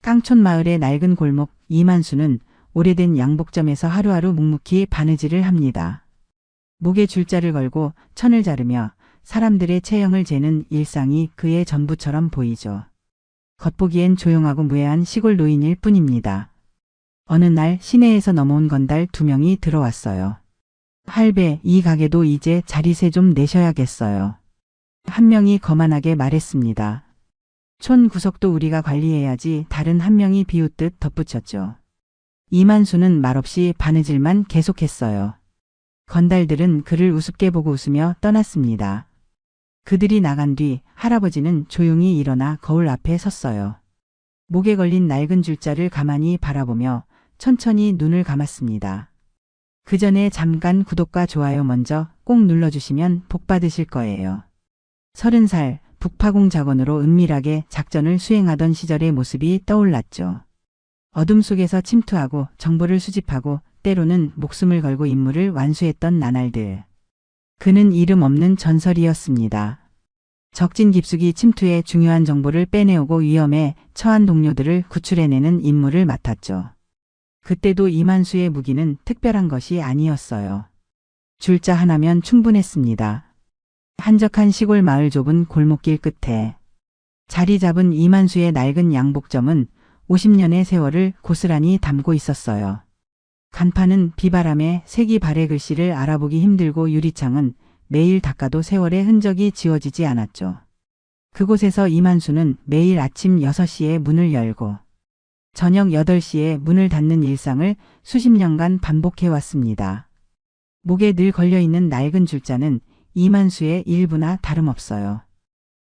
깡촌 마을의 낡은 골목 이만수는 오래된 양복점에서 하루하루 묵묵히 바느질을 합니다. 목에 줄자를 걸고 천을 자르며 사람들의 체형을 재는 일상이 그의 전부처럼 보이죠. 겉보기엔 조용하고 무해한 시골 노인일 뿐입니다. 어느 날 시내에서 넘어온 건달 2명이 들어왔어요. 할배, 이 가게도 이제 자리세 좀 내셔야겠어요. 한 명이 거만하게 말했습니다. 촌 구석도 우리가 관리해야지. 다른 한 명이 비웃듯 덧붙였죠. 이만수는 말없이 바느질만 계속했어요. 건달들은 그를 우습게 보고 웃으며 떠났습니다. 그들이 나간 뒤 할아버지는 조용히 일어나 거울 앞에 섰어요. 목에 걸린 낡은 줄자를 가만히 바라보며 천천히 눈을 감았습니다. 그 전에 잠깐 구독과 좋아요 먼저 꼭 눌러주시면 복 받으실 거예요. 30살 북파공 작원으로 은밀하게 작전을 수행하던 시절의 모습이 떠올랐죠. 어둠 속에서 침투하고 정보를 수집하고 때로는 목숨을 걸고 임무를 완수했던 나날들. 그는 이름 없는 전설이었습니다. 적진 깊숙이 침투해 중요한 정보를 빼내오고 위험에 처한 동료들을 구출해내는 임무를 맡았죠. 그때도 이만수의 무기는 특별한 것이 아니었어요. 줄자 하나면 충분했습니다. 한적한 시골 마을 좁은 골목길 끝에 자리 잡은 이만수의 낡은 양복점은 50년의 세월을 고스란히 담고 있었어요. 간판은 비바람에 색이 발의 글씨를 알아보기 힘들고 유리창은 매일 닦아도 세월의 흔적이 지워지지 않았죠. 그곳에서 이만수는 매일 아침 6시에 문을 열고 저녁 8시에 문을 닫는 일상을 수십 년간 반복해왔습니다. 목에 늘 걸려있는 낡은 줄자는 이만수의 일부나 다름없어요.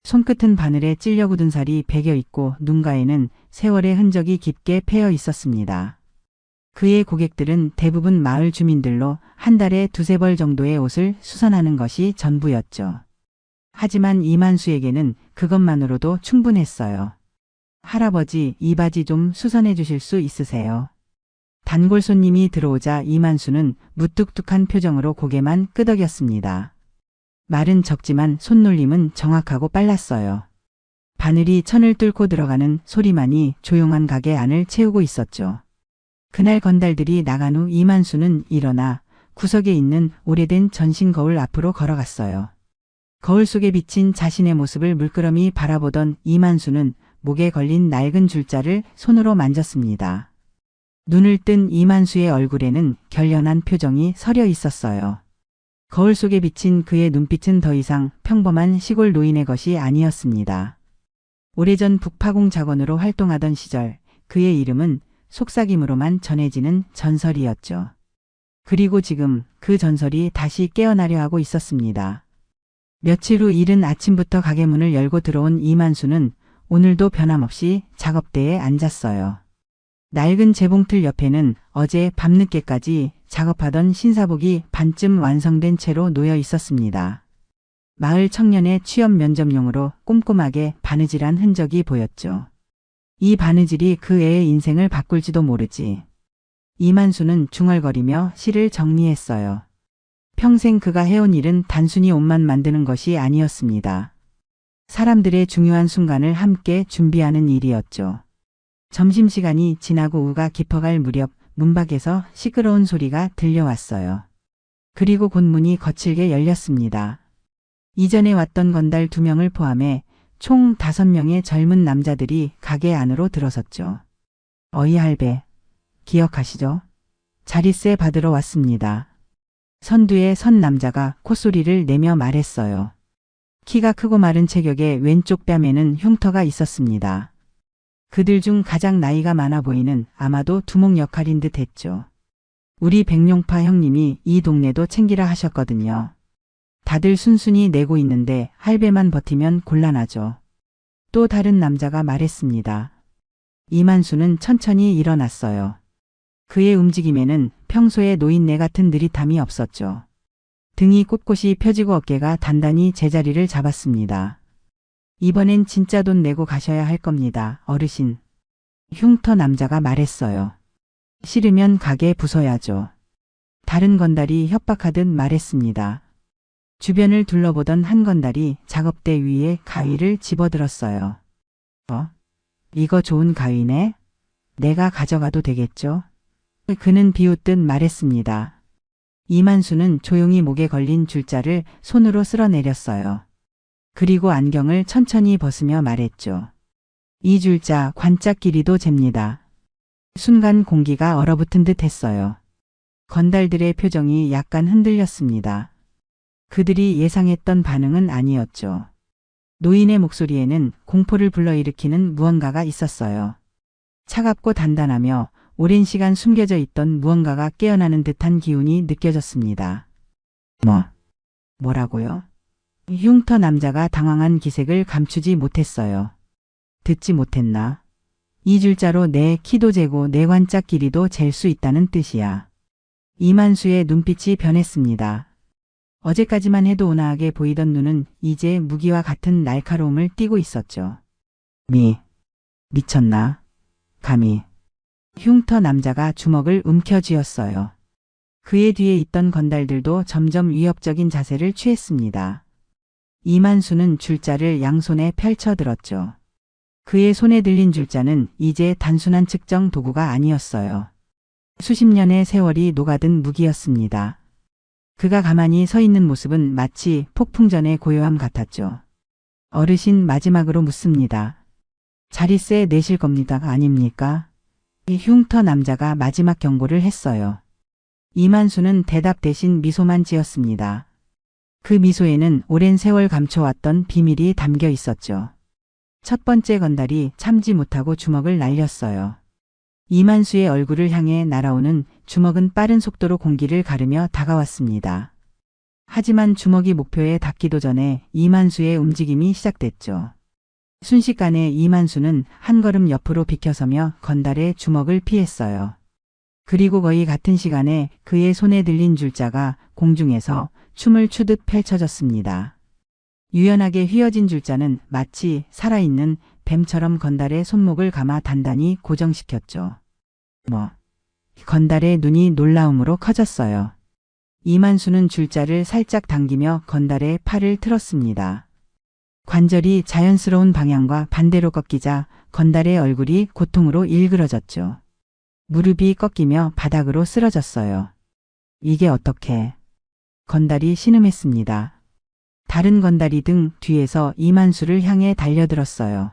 손끝은 바늘에 찔려 굳은 살이 배겨 있고 눈가에는 세월의 흔적이 깊게 패여 있었습니다. 그의 고객들은 대부분 마을 주민들로 한 달에 2~3벌 정도의 옷을 수선하는 것이 전부였죠. 하지만 이만수에게는 그것만으로도 충분했어요. 할아버지, 이 바지 좀 수선해 주실 수 있으세요? 단골 손님이 들어오자 이만수는 무뚝뚝한 표정으로 고개만 끄덕였습니다. 말은 적지만 손놀림은 정확하고 빨랐어요. 바늘이 천을 뚫고 들어가는 소리만이 조용한 가게 안을 채우고 있었죠. 그날 건달들이 나간 후 이만수는 일어나 구석에 있는 오래된 전신 거울 앞으로 걸어갔어요. 거울 속에 비친 자신의 모습을 물끄러미 바라보던 이만수는 목에 걸린 낡은 줄자를 손으로 만졌습니다. 눈을 뜬 이만수의 얼굴에는 결연한 표정이 서려 있었어요. 거울 속에 비친 그의 눈빛은 더 이상 평범한 시골 노인의 것이 아니었습니다. 오래전 북파공 작원으로 활동하던 시절 그의 이름은 속삭임으로만 전해지는 전설이었죠. 그리고 지금 그 전설이 다시 깨어나려 하고 있었습니다. 며칠 후 이른 아침부터 가게 문을 열고 들어온 이만수는 오늘도 변함없이 작업대에 앉았어요. 낡은 재봉틀 옆에는 어제 밤늦게까지 작업하던 신사복이 반쯤 완성된 채로 놓여 있었습니다. 마을 청년의 취업 면접용으로 꼼꼼하게 바느질한 흔적이 보였죠. 이 바느질이 그 애의 인생을 바꿀지도 모르지. 이만수는 중얼거리며 시를 정리했어요. 평생 그가 해온 일은 단순히 옷만 만드는 것이 아니었습니다. 사람들의 중요한 순간을 함께 준비하는 일이었죠. 점심시간이 지나고 우가 깊어갈 무렵 문밖에서 시끄러운 소리가 들려왔어요. 그리고 곧 문이 거칠게 열렸습니다. 이전에 왔던 건달 2명을 포함해 총 5명의 젊은 남자들이 가게 안으로 들어섰죠. 어이 할배, 기억하시죠? 자리세 받으러 왔습니다. 선두에 선 남자가 콧소리를 내며 말했어요. 키가 크고 마른 체격에 왼쪽 뺨에는 흉터가 있었습니다. 그들 중 가장 나이가 많아 보이는 아마도 두목 역할인 듯 했죠. 우리 백룡파 형님이 이 동네도 챙기라 하셨거든요. 다들 순순히 내고 있는데 할배만 버티면 곤란하죠. 또 다른 남자가 말했습니다. 이만수는 천천히 일어났어요. 그의 움직임에는 평소의 노인네 같은 느릿함이 없었죠. 등이 꼿꼿이 펴지고 어깨가 단단히 제자리를 잡았습니다. 이번엔 진짜 돈 내고 가셔야 할 겁니다, 어르신. 흉터 남자가 말했어요. 싫으면 가게 부숴야죠. 다른 건달이 협박하듯 말했습니다. 주변을 둘러보던 한 건달이 작업대 위에 가위를 집어들었어요. 이거 좋은 가위네? 내가 가져가도 되겠죠? 그는 비웃듯 말했습니다. 이만수는 조용히 목에 걸린 줄자를 손으로 쓸어내렸어요. 그리고 안경을 천천히 벗으며 말했죠. 이 줄자 관짝 길이도 잽니다. 순간 공기가 얼어붙은 듯 했어요. 건달들의 표정이 약간 흔들렸습니다. 그들이 예상했던 반응은 아니었죠. 노인의 목소리에는 공포를 불러일으키는 무언가가 있었어요. 차갑고 단단하며 오랜 시간 숨겨져 있던 무언가가 깨어나는 듯한 기운이 느껴졌습니다. 뭐라고요? 흉터 남자가 당황한 기색을 감추지 못했어요. 듣지 못했나? 이 줄자로 내 키도 재고 내 관짝 길이도 잴 수 있다는 뜻이야. 이만수의 눈빛이 변했습니다. 어제까지만 해도 온화하게 보이던 눈은 이제 무기와 같은 날카로움을 띠고 있었죠. 미쳤나? 감히. 흉터 남자가 주먹을 움켜쥐었어요. 그의 뒤에 있던 건달들도 점점 위협적인 자세를 취했습니다. 이만수는 줄자를 양손에 펼쳐들었죠. 그의 손에 들린 줄자는 이제 단순한 측정 도구가 아니었어요. 수십 년의 세월이 녹아든 무기였습니다. 그가 가만히 서 있는 모습은 마치 폭풍전의 고요함 같았죠. 어르신 마지막으로 묻습니다. 자릿세 내실 겁니다. 아닙니까? 이 흉터 남자가 마지막 경고를 했어요. 이만수는 대답 대신 미소만 지었습니다. 그 미소에는 오랜 세월 감춰왔던 비밀이 담겨 있었죠. 첫 번째 건달이 참지 못하고 주먹을 날렸어요. 이만수의 얼굴을 향해 날아오는 주먹은 빠른 속도로 공기를 가르며 다가왔습니다. 하지만 주먹이 목표에 닿기도 전에 이만수의 움직임이 시작됐죠. 순식간에 이만수는 한 걸음 옆으로 비켜서며 건달의 주먹을 피했어요. 그리고 거의 같은 시간에 그의 손에 들린 줄자가 공중에서 춤을 추듯 펼쳐졌습니다. 유연하게 휘어진 줄자는 마치 살아있는 뱀처럼 건달의 손목을 감아 단단히 고정시켰죠. 건달의 눈이 놀라움으로 커졌어요. 이만수는 줄자를 살짝 당기며 건달의 팔을 틀었습니다. 관절이 자연스러운 방향과 반대로 꺾이자 건달의 얼굴이 고통으로 일그러졌죠. 무릎이 꺾이며 바닥으로 쓰러졌어요. 이게 어떻게? 건달이 신음했습니다. 다른 건달이 등 뒤에서 이만수를 향해 달려들었어요.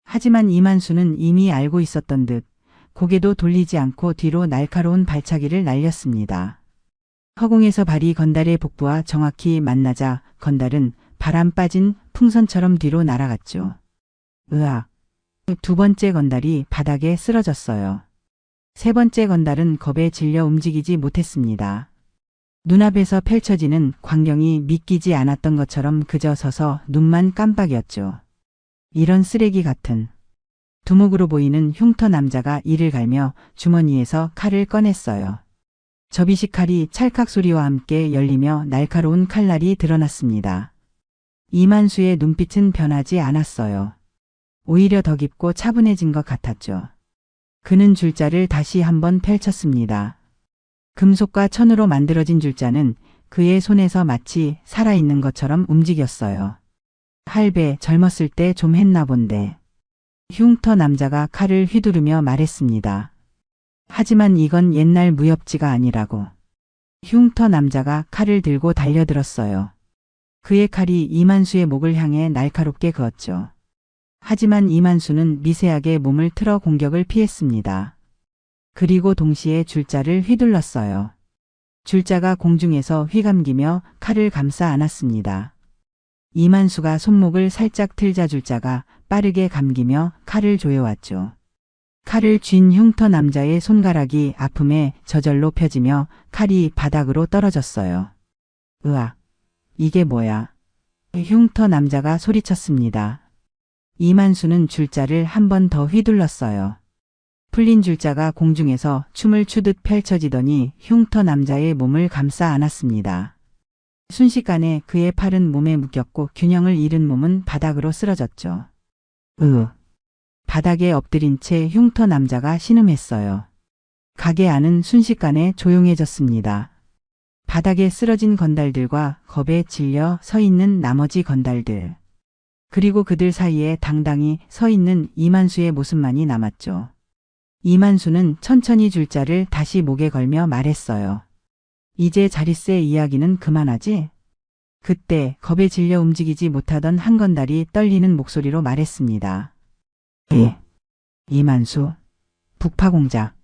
하지만 이만수는 이미 알고 있었던 듯 고개도 돌리지 않고 뒤로 날카로운 발차기를 날렸습니다. 허공에서 발이 건달의 복부와 정확히 만나자 건달은 바람 빠진 풍선처럼 뒤로 날아갔죠. 으악! 두 번째 건달이 바닥에 쓰러졌어요. 세 번째 건달은 겁에 질려 움직이지 못했습니다. 눈앞에서 펼쳐지는 광경이 믿기지 않았던 것처럼 그저 서서 눈만 깜빡였죠. 이런 쓰레기 같은. 두목으로 보이는 흉터 남자가 이를 갈며 주머니에서 칼을 꺼냈어요. 접이식 칼이 찰칵 소리와 함께 열리며 날카로운 칼날이 드러났습니다. 이만수의 눈빛은 변하지 않았어요. 오히려 더 깊고 차분해진 것 같았죠. 그는 줄자를 다시 한번 펼쳤습니다. 금속과 천으로 만들어진 줄자는 그의 손에서 마치 살아있는 것처럼 움직였어요. 할배, 젊었을 때 좀 했나 본데. 흉터 남자가 칼을 휘두르며 말했습니다. 하지만 이건 옛날 무협지가 아니라고. 흉터 남자가 칼을 들고 달려들었어요. 그의 칼이 이만수의 목을 향해 날카롭게 그었죠. 하지만 이만수는 미세하게 몸을 틀어 공격을 피했습니다. 그리고 동시에 줄자를 휘둘렀어요. 줄자가 공중에서 휘감기며 칼을 감싸 안았습니다. 이만수가 손목을 살짝 틀자 줄자가 빠르게 감기며 칼을 조여왔죠. 칼을 쥔 흉터 남자의 손가락이 아픔에 저절로 펴지며 칼이 바닥으로 떨어졌어요. 으악! 이게 뭐야? 흉터 남자가 소리쳤습니다. 이만수는 줄자를 한 번 더 휘둘렀어요. 풀린 줄자가 공중에서 춤을 추듯 펼쳐지더니 흉터 남자의 몸을 감싸 안았습니다. 순식간에 그의 팔은 몸에 묶였고 균형을 잃은 몸은 바닥으로 쓰러졌죠. 바닥에 엎드린 채 흉터 남자가 신음했어요. 가게 안은 순식간에 조용해졌습니다. 바닥에 쓰러진 건달들과 겁에 질려 서 있는 나머지 건달들. 그리고 그들 사이에 당당히 서 있는 이만수의 모습만이 남았죠. 이만수는 천천히 줄자를 다시 목에 걸며 말했어요. 이제 자릿세 이야기는 그만하지? 그때 겁에 질려 움직이지 못하던 한 건달이 떨리는 목소리로 말했습니다. 예. 이만수. 북파공작.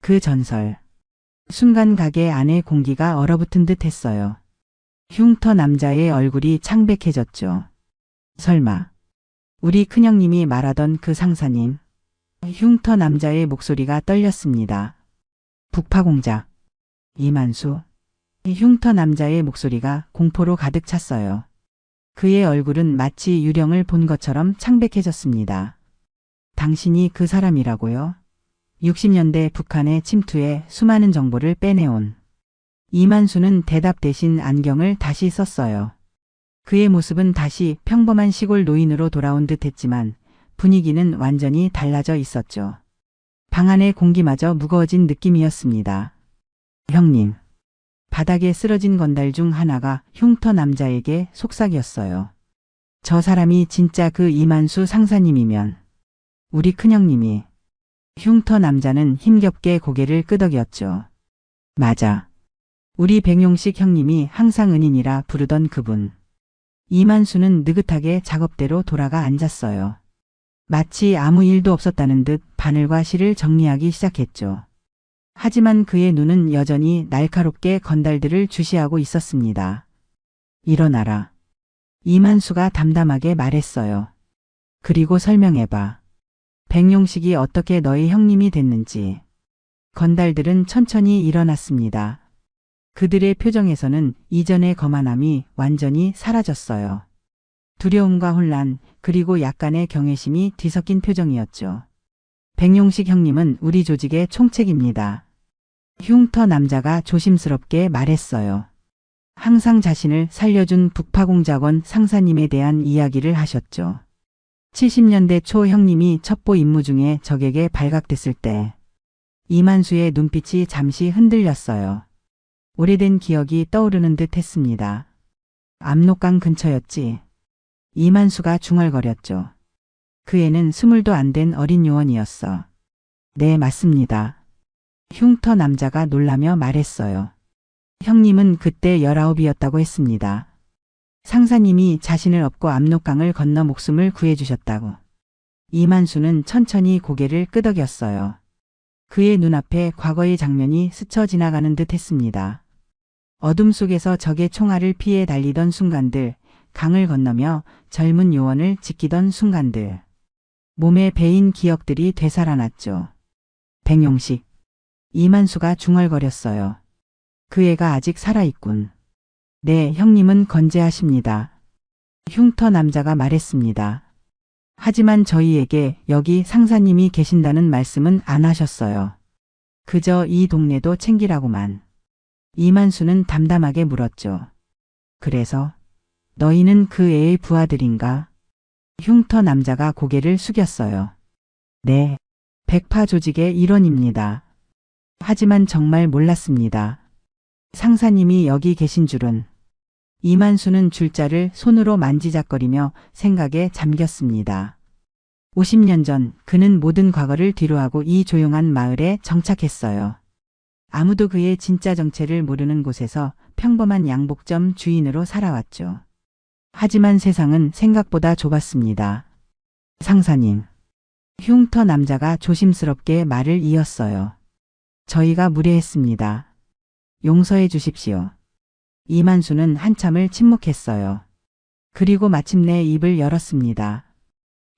그 전설. 순간 가게 안에 공기가 얼어붙은 듯 했어요. 흉터 남자의 얼굴이 창백해졌죠. 설마 우리 큰형님이 말하던 그 상사님. 흉터 남자의 목소리가 떨렸습니다. 북파공작. 이만수. 흉터 남자의 목소리가 공포로 가득 찼어요. 그의 얼굴은 마치 유령을 본 것처럼 창백해졌습니다. 당신이 그 사람이라고요? 60년대 북한의 침투에 수많은 정보를 빼내온. 이만수는 대답 대신 안경을 다시 썼어요. 그의 모습은 다시 평범한 시골 노인으로 돌아온 듯 했지만 분위기는 완전히 달라져 있었죠. 방 안의 공기마저 무거워진 느낌이었습니다. 형님. 바닥에 쓰러진 건달 중 하나가 흉터 남자에게 속삭였어요. 저 사람이 진짜 그 이만수 상사님이면 우리 큰형님이. 흉터 남자는 힘겹게 고개를 끄덕였죠. 맞아. 우리 백용식 형님이 항상 은인이라 부르던 그분. 이만수는 느긋하게 작업대로 돌아가 앉았어요. 마치 아무 일도 없었다는 듯 바늘과 실을 정리하기 시작했죠. 하지만 그의 눈은 여전히 날카롭게 건달들을 주시하고 있었습니다. 일어나라. 이만수가 담담하게 말했어요. 그리고 설명해봐. 백용식이 어떻게 너희 형님이 됐는지. 건달들은 천천히 일어났습니다. 그들의 표정에서는 이전의 거만함이 완전히 사라졌어요. 두려움과 혼란, 그리고 약간의 경외심이 뒤섞인 표정이었죠. 백용식 형님은 우리 조직의 총책입니다. 흉터 남자가 조심스럽게 말했어요. 항상 자신을 살려준 북파공작원 상사님에 대한 이야기를 하셨죠. 70년대 초 형님이 첩보 임무 중에 적에게 발각됐을 때 이만수의 눈빛이 잠시 흔들렸어요. 오래된 기억이 떠오르는 듯 했습니다. 압록강 근처였지. 이만수가 중얼거렸죠. 그 애는 20도 안 된 어린 요원이었어. 네, 맞습니다. 흉터 남자가 놀라며 말했어요. 형님은 그때 19이었다고 했습니다. 상사님이 자신을 업고 압록강을 건너 목숨을 구해주셨다고. 이만수는 천천히 고개를 끄덕였어요. 그의 눈앞에 과거의 장면이 스쳐 지나가는 듯 했습니다. 어둠 속에서 적의 총알을 피해 달리던 순간들, 강을 건너며 젊은 요원을 지키던 순간들. 몸에 배인 기억들이 되살아났죠. 백용식. 이만수가 중얼거렸어요. 그 애가 아직 살아있군. 네, 형님은 건재하십니다. 흉터 남자가 말했습니다. 하지만 저희에게 여기 상사님이 계신다는 말씀은 안 하셨어요. 그저 이 동네도 챙기라고만. 이만수는 담담하게 물었죠. 그래서 너희는 그 애의 부하들인가? 흉터 남자가 고개를 숙였어요. 네, 백파 조직의 일원입니다. 하지만 정말 몰랐습니다. 상사님이 여기 계신 줄은. 이만수는 줄자를 손으로 만지작거리며 생각에 잠겼습니다. 50년 전 그는 모든 과거를 뒤로하고 이 조용한 마을에 정착했어요. 아무도 그의 진짜 정체를 모르는 곳에서 평범한 양복점 주인으로 살아왔죠. 하지만 세상은 생각보다 좁았습니다. 상사님. 흉터 남자가 조심스럽게 말을 이었어요. 저희가 무례했습니다. 용서해 주십시오. 이만수는 한참을 침묵했어요. 그리고 마침내 입을 열었습니다.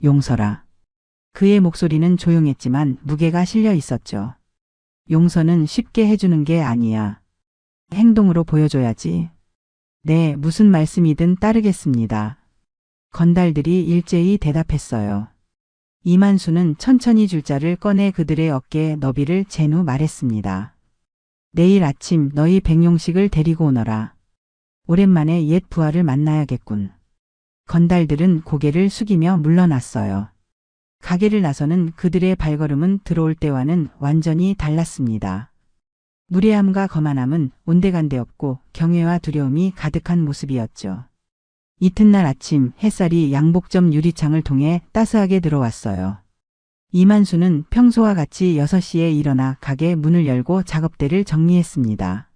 용서라. 그의 목소리는 조용했지만 무게가 실려 있었죠. 용서는 쉽게 해주는 게 아니야. 행동으로 보여줘야지. 네, 무슨 말씀이든 따르겠습니다. 건달들이 일제히 대답했어요. 이만수는 천천히 줄자를 꺼내 그들의 어깨에 너비를 잰 후 말했습니다. 내일 아침 너희 백용식을 데리고 오너라. 오랜만에 옛 부하를 만나야겠군. 건달들은 고개를 숙이며 물러났어요. 가게를 나서는 그들의 발걸음은 들어올 때와는 완전히 달랐습니다. 무례함과 거만함은 온데간데 없고 경외와 두려움이 가득한 모습이었죠. 이튿날 아침 햇살이 양복점 유리창을 통해 따스하게 들어왔어요. 이만수는 평소와 같이 6시에 일어나 가게 문을 열고 작업대를 정리했습니다.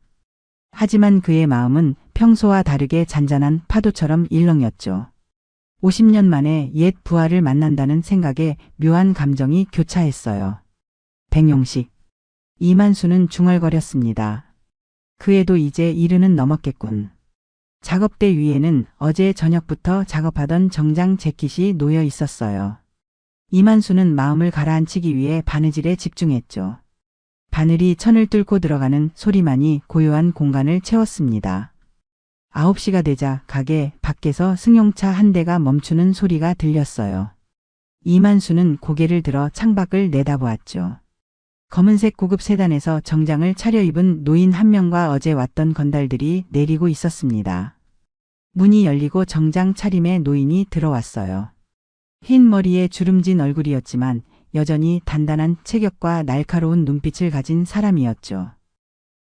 하지만 그의 마음은 평소와 다르게 잔잔한 파도처럼 일렁였죠. 50년 만에 옛 부하를 만난다는 생각에 묘한 감정이 교차했어요. 백용식. 이만수는 중얼거렸습니다. 그에도 이제 70은 넘었겠군. 작업대 위에는 어제 저녁부터 작업하던 정장 재킷이 놓여 있었어요. 이만수는 마음을 가라앉히기 위해 바느질에 집중했죠. 바늘이 천을 뚫고 들어가는 소리만이 고요한 공간을 채웠습니다. 9시가 되자 가게 밖에서 승용차 한 대가 멈추는 소리가 들렸어요. 이만수는 고개를 들어 창밖을 내다보았죠. 검은색 고급 세단에서 정장을 차려입은 노인 한 명과 어제 왔던 건달들이 내리고 있었습니다. 문이 열리고 정장 차림의 노인이 들어왔어요. 흰 머리에 주름진 얼굴이었지만 여전히 단단한 체격과 날카로운 눈빛을 가진 사람이었죠.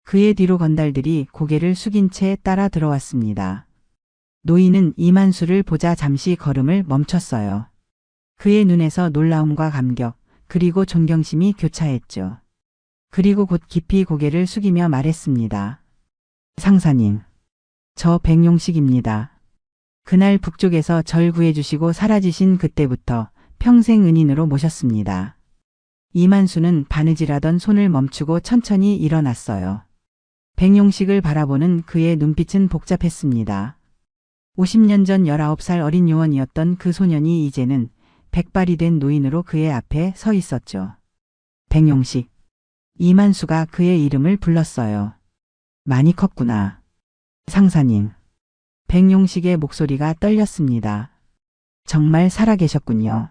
그의 뒤로 건달들이 고개를 숙인 채 따라 들어왔습니다. 노인은 이만수를 보자 잠시 걸음을 멈췄어요. 그의 눈에서 놀라움과 감격, 그리고 존경심이 교차했죠. 그리고 곧 깊이 고개를 숙이며 말했습니다. 상사님, 저 백용식입니다. 그날 북쪽에서 절 구해주시고 사라지신 그때부터 평생 은인으로 모셨습니다. 이만수는 바느질하던 손을 멈추고 천천히 일어났어요. 백용식을 바라보는 그의 눈빛은 복잡했습니다. 50년 전 19살 어린 요원이었던 그 소년이 이제는 백발이 된 노인으로 그의 앞에 서 있었죠. 백용식. 이만수가 그의 이름을 불렀어요. 많이 컸구나. 상사님. 백용식의 목소리가 떨렸습니다. 정말 살아계셨군요.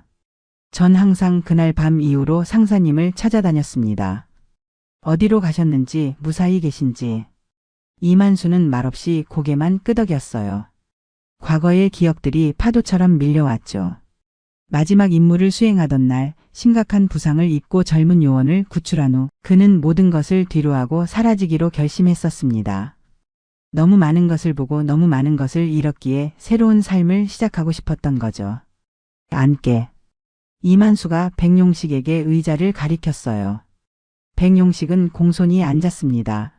전 항상 그날 밤 이후로 상사님을 찾아다녔습니다. 어디로 가셨는지, 무사히 계신지. 이만수는 말없이 고개만 끄덕였어요. 과거의 기억들이 파도처럼 밀려왔죠. 마지막 임무를 수행하던 날 심각한 부상을 입고 젊은 요원을 구출한 후 그는 모든 것을 뒤로하고 사라지기로 결심했었습니다. 너무 많은 것을 보고 너무 많은 것을 잃었기에 새로운 삶을 시작하고 싶었던 거죠. 앉게. 이만수가 백용식에게 의자를 가리켰어요. 백용식은 공손히 앉았습니다.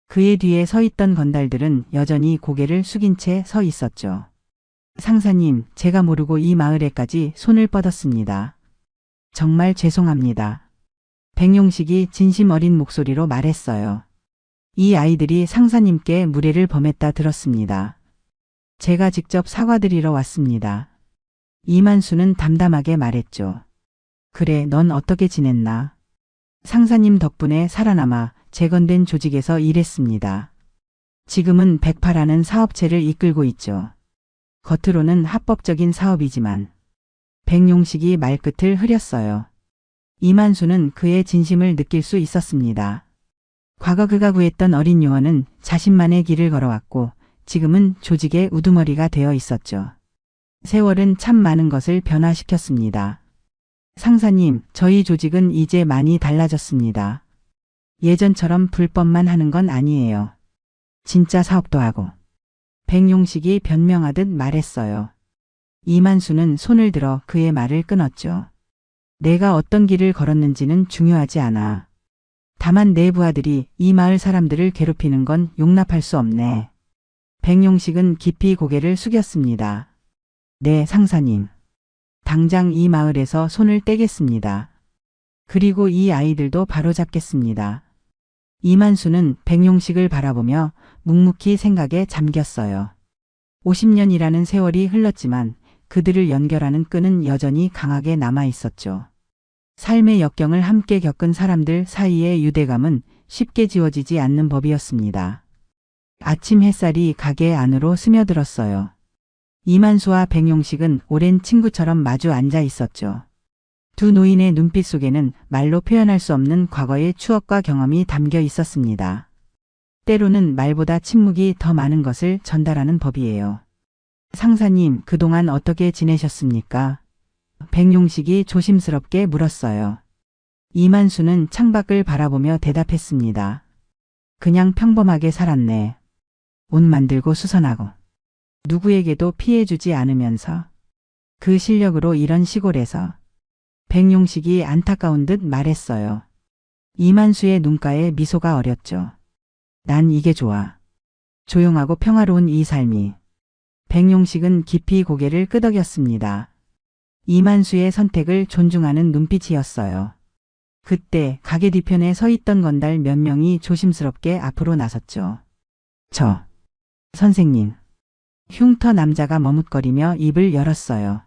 그의 뒤에 서 있던 건달들은 여전히 고개를 숙인 채 서 있었죠. 상사님, 제가 모르고 이 마을에까지 손을 뻗었습니다. 정말 죄송합니다. 백용식이 진심 어린 목소리로 말했어요. 이 아이들이 상사님께 무례를 범했다 들었습니다. 제가 직접 사과드리러 왔습니다. 이만수는 담담하게 말했죠. 그래, 넌 어떻게 지냈나? 상사님 덕분에 살아남아 재건된 조직에서 일했습니다. 지금은 백파라는 사업체를 이끌고 있죠. 겉으로는 합법적인 사업이지만. 백용식이 말끝을 흐렸어요. 이만수는 그의 진심을 느낄 수 있었습니다. 과거 그가 구했던 어린 요원은 자신만의 길을 걸어왔고 지금은 조직의 우두머리가 되어 있었죠. 세월은 참 많은 것을 변화시켰습니다. 상사님, 저희 조직은 이제 많이 달라졌습니다. 예전처럼 불법만 하는 건 아니에요. 진짜 사업도 하고. 백용식이 변명하듯 말했어요. 이만수는 손을 들어 그의 말을 끊었죠. 내가 어떤 길을 걸었는지는 중요하지 않아. 다만 내 부하들이 이 마을 사람들을 괴롭히는 건 용납할 수 없네. 백용식은 깊이 고개를 숙였습니다. 네, 상사님. 당장 이 마을에서 손을 떼겠습니다. 그리고 이 아이들도 바로잡겠습니다. 이만수는 백용식을 바라보며 묵묵히 생각에 잠겼어요. 50년이라는 세월이 흘렀지만 그들을 연결하는 끈은 여전히 강하게 남아 있었죠. 삶의 역경을 함께 겪은 사람들 사이의 유대감은 쉽게 지워지지 않는 법이었습니다. 아침 햇살이 가게 안으로 스며들었어요. 이만수와 백용식은 오랜 친구처럼 마주 앉아 있었죠. 두 노인의 눈빛 속에는 말로 표현할 수 없는 과거의 추억과 경험이 담겨 있었습니다. 때로는 말보다 침묵이 더 많은 것을 전달하는 법이에요. 상사님, 그동안 어떻게 지내셨습니까? 백용식이 조심스럽게 물었어요. 이만수는 창밖을 바라보며 대답했습니다. 그냥 평범하게 살았네. 옷 만들고 수선하고. 누구에게도 피해주지 않으면서. 그 실력으로 이런 시골에서. 백용식이 안타까운 듯 말했어요. 이만수의 눈가에 미소가 어렸죠. 난 이게 좋아. 조용하고 평화로운 이 삶이. 백용식은 깊이 고개를 끄덕였습니다. 이만수의 선택을 존중하는 눈빛이었어요. 그때 가게 뒤편에 서 있던 건달 몇 명이 조심스럽게 앞으로 나섰죠. 선생님. 흉터 남자가 머뭇거리며 입을 열었어요.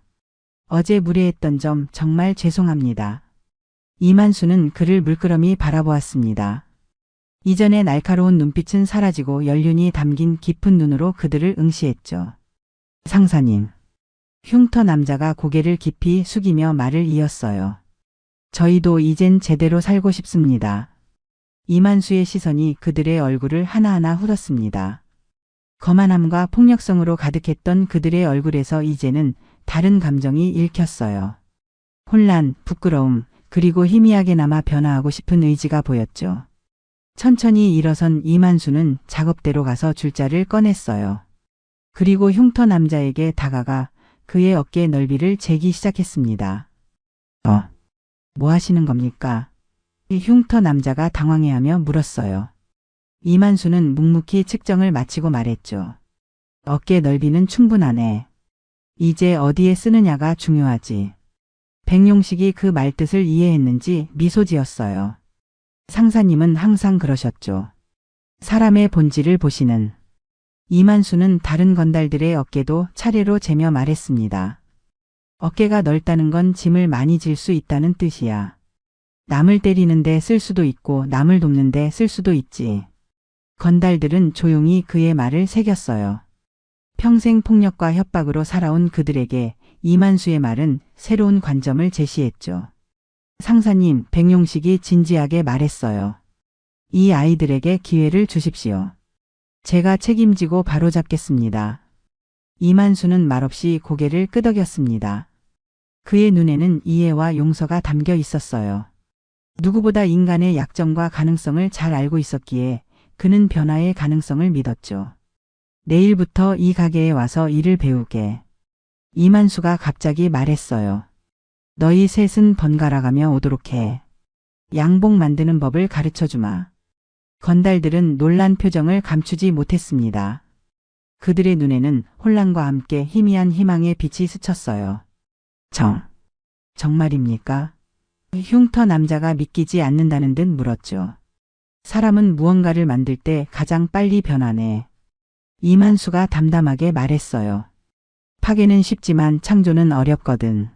어제 무례했던 점 정말 죄송합니다. 이만수는 그를 물끄러미 바라보았습니다. 이전의 날카로운 눈빛은 사라지고 연륜이 담긴 깊은 눈으로 그들을 응시했죠. 상사님. 흉터 남자가 고개를 깊이 숙이며 말을 이었어요. 저희도 이젠 제대로 살고 싶습니다. 이만수의 시선이 그들의 얼굴을 하나하나 훑었습니다. 거만함과 폭력성으로 가득했던 그들의 얼굴에서 이제는 다른 감정이 읽혔어요. 혼란, 부끄러움, 그리고 희미하게나마 변화하고 싶은 의지가 보였죠. 천천히 일어선 이만수는 작업대로 가서 줄자를 꺼냈어요. 그리고 흉터 남자에게 다가가 그의 어깨 넓이를 재기 시작했습니다. 뭐 하시는 겁니까? 흉터 남자가 당황해하며 물었어요. 이만수는 묵묵히 측정을 마치고 말했죠. 어깨 넓이는 충분하네. 이제 어디에 쓰느냐가 중요하지. 백용식이 그 말뜻을 이해했는지 미소 지었어요. 상사님은 항상 그러셨죠. 사람의 본질을 보시는. 이만수는 다른 건달들의 어깨도 차례로 재며 말했습니다. 어깨가 넓다는 건 짐을 많이 질 수 있다는 뜻이야. 남을 때리는데 쓸 수도 있고 남을 돕는데 쓸 수도 있지. 건달들은 조용히 그의 말을 새겼어요. 평생 폭력과 협박으로 살아온 그들에게 이만수의 말은 새로운 관점을 제시했죠. 상사님, 백용식이 진지하게 말했어요. 이 아이들에게 기회를 주십시오. 제가 책임지고 바로잡겠습니다. 이만수는 말없이 고개를 끄덕였습니다. 그의 눈에는 이해와 용서가 담겨 있었어요. 누구보다 인간의 약점과 가능성을 잘 알고 있었기에 그는 변화의 가능성을 믿었죠. 내일부터 이 가게에 와서 일을 배우게. 이만수가 갑자기 말했어요. 너희 셋은 번갈아가며 오도록 해. 양복 만드는 법을 가르쳐주마. 건달들은 놀란 표정을 감추지 못했습니다. 그들의 눈에는 혼란과 함께 희미한 희망의 빛이 스쳤어요. 정말입니까? 흉터 남자가 믿기지 않는다는 듯 물었죠. 사람은 무언가를 만들 때 가장 빨리 변하네. 이만수가 담담하게 말했어요. 파괴는 쉽지만 창조는 어렵거든.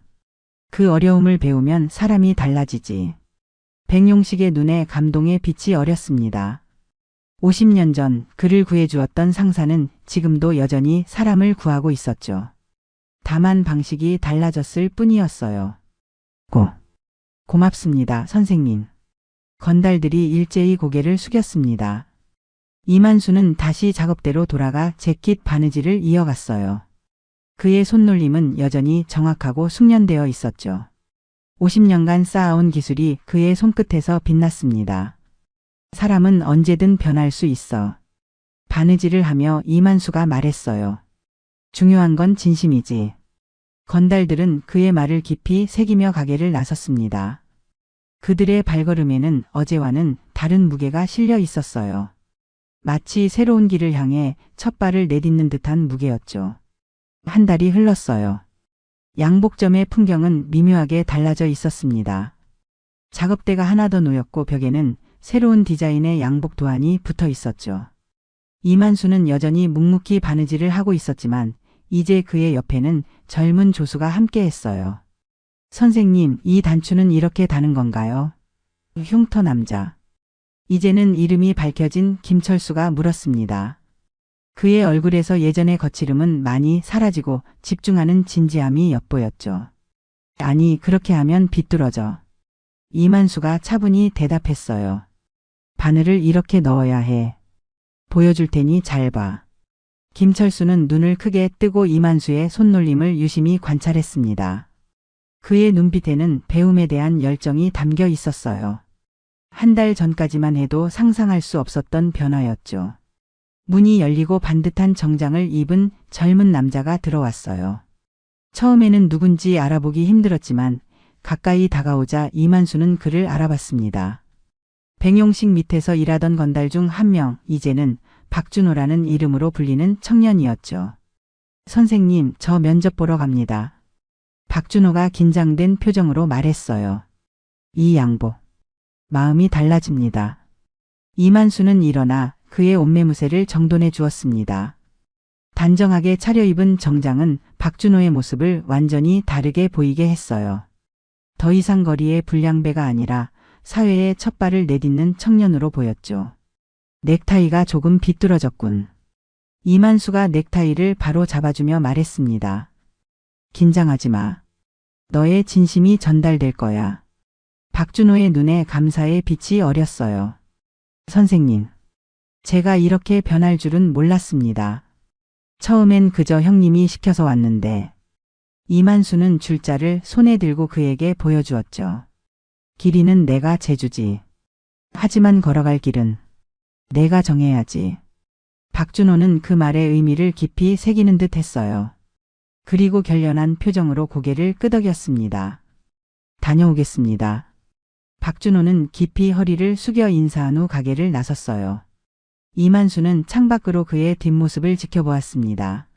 그 어려움을 배우면 사람이 달라지지. 백용식의 눈에 감동의 빛이 어렸습니다. 50년 전 그를 구해주었던 상사는 지금도 여전히 사람을 구하고 있었죠. 다만 방식이 달라졌을 뿐이었어요. 고맙습니다, 선생님. 건달들이 일제히 고개를 숙였습니다. 이만수는 다시 작업대로 돌아가 재킷 바느질을 이어갔어요. 그의 손놀림은 여전히 정확하고 숙련되어 있었죠. 50년간 쌓아온 기술이 그의 손끝에서 빛났습니다. 사람은 언제든 변할 수 있어. 바느질을 하며 이만수가 말했어요. 중요한 건 진심이지. 건달들은 그의 말을 깊이 새기며 가게를 나섰습니다. 그들의 발걸음에는 어제와는 다른 무게가 실려 있었어요. 마치 새로운 길을 향해 첫 발을 내딛는 듯한 무게였죠. 한 달이 흘렀어요. 양복점의 풍경은 미묘하게 달라져 있었습니다. 작업대가 하나 더 놓였고 벽에는 새로운 디자인의 양복 도안이 붙어 있었죠. 이만수는 여전히 묵묵히 바느질을 하고 있었지만 이제 그의 옆에는 젊은 조수가 함께했어요. 선생님, 이 단추는 이렇게 다는 건가요? 흉터 남자. 이제는 이름이 밝혀진 김철수가 물었습니다. 그의 얼굴에서 예전의 거칠음은 많이 사라지고 집중하는 진지함이 엿보였죠. 아니, 그렇게 하면 비뚤어져. 이만수가 차분히 대답했어요. 바늘을 이렇게 넣어야 해. 보여줄 테니 잘 봐. 김철수는 눈을 크게 뜨고 이만수의 손놀림을 유심히 관찰했습니다. 그의 눈빛에는 배움에 대한 열정이 담겨 있었어요. 한 달 전까지만 해도 상상할 수 없었던 변화였죠. 문이 열리고 반듯한 정장을 입은 젊은 남자가 들어왔어요. 처음에는 누군지 알아보기 힘들었지만 가까이 다가오자 이만수는 그를 알아봤습니다. 백용식 밑에서 일하던 건달 중 한 명, 이제는 박준호라는 이름으로 불리는 청년이었죠. 선생님, 저 면접 보러 갑니다. 박준호가 긴장된 표정으로 말했어요. 이 양복. 마음이 달라집니다. 이만수는 일어나 그의 옷매무새를 정돈해 주었습니다. 단정하게 차려입은 정장은 박준호의 모습을 완전히 다르게 보이게 했어요. 더 이상 거리의 불량배가 아니라 사회의 첫 발을 내딛는 청년으로 보였죠. 넥타이가 조금 비뚤어졌군. 이만수가 넥타이를 바로 잡아주며 말했습니다. 긴장하지 마. 너의 진심이 전달될 거야. 박준호의 눈에 감사의 빛이 어렸어요. 선생님, 제가 이렇게 변할 줄은 몰랐습니다. 처음엔 그저 형님이 시켜서 왔는데. 이만수는 줄자를 손에 들고 그에게 보여주었죠. 길이는 내가 재주지. 하지만 걸어갈 길은 내가 정해야지. 박준호는 그 말의 의미를 깊이 새기는 듯 했어요. 그리고 결연한 표정으로 고개를 끄덕였습니다. 다녀오겠습니다. 박준호는 깊이 허리를 숙여 인사한 후 가게를 나섰어요. 이만수는 창밖으로 그의 뒷모습을 지켜보았습니다.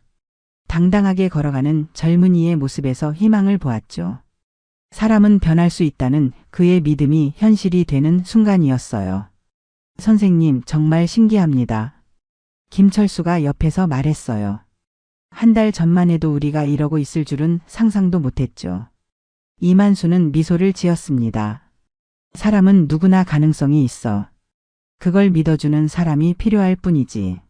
당당하게 걸어가는 젊은이의 모습에서 희망을 보았죠. 사람은 변할 수 있다는 그의 믿음이 현실이 되는 순간이었어요. 선생님, 정말 신기합니다. 김철수가 옆에서 말했어요. 한 달 전만 해도 우리가 이러고 있을 줄은 상상도 못했죠. 이만수는 미소를 지었습니다. 사람은 누구나 가능성이 있어. 그걸 믿어주는 사람이 필요할 뿐이지.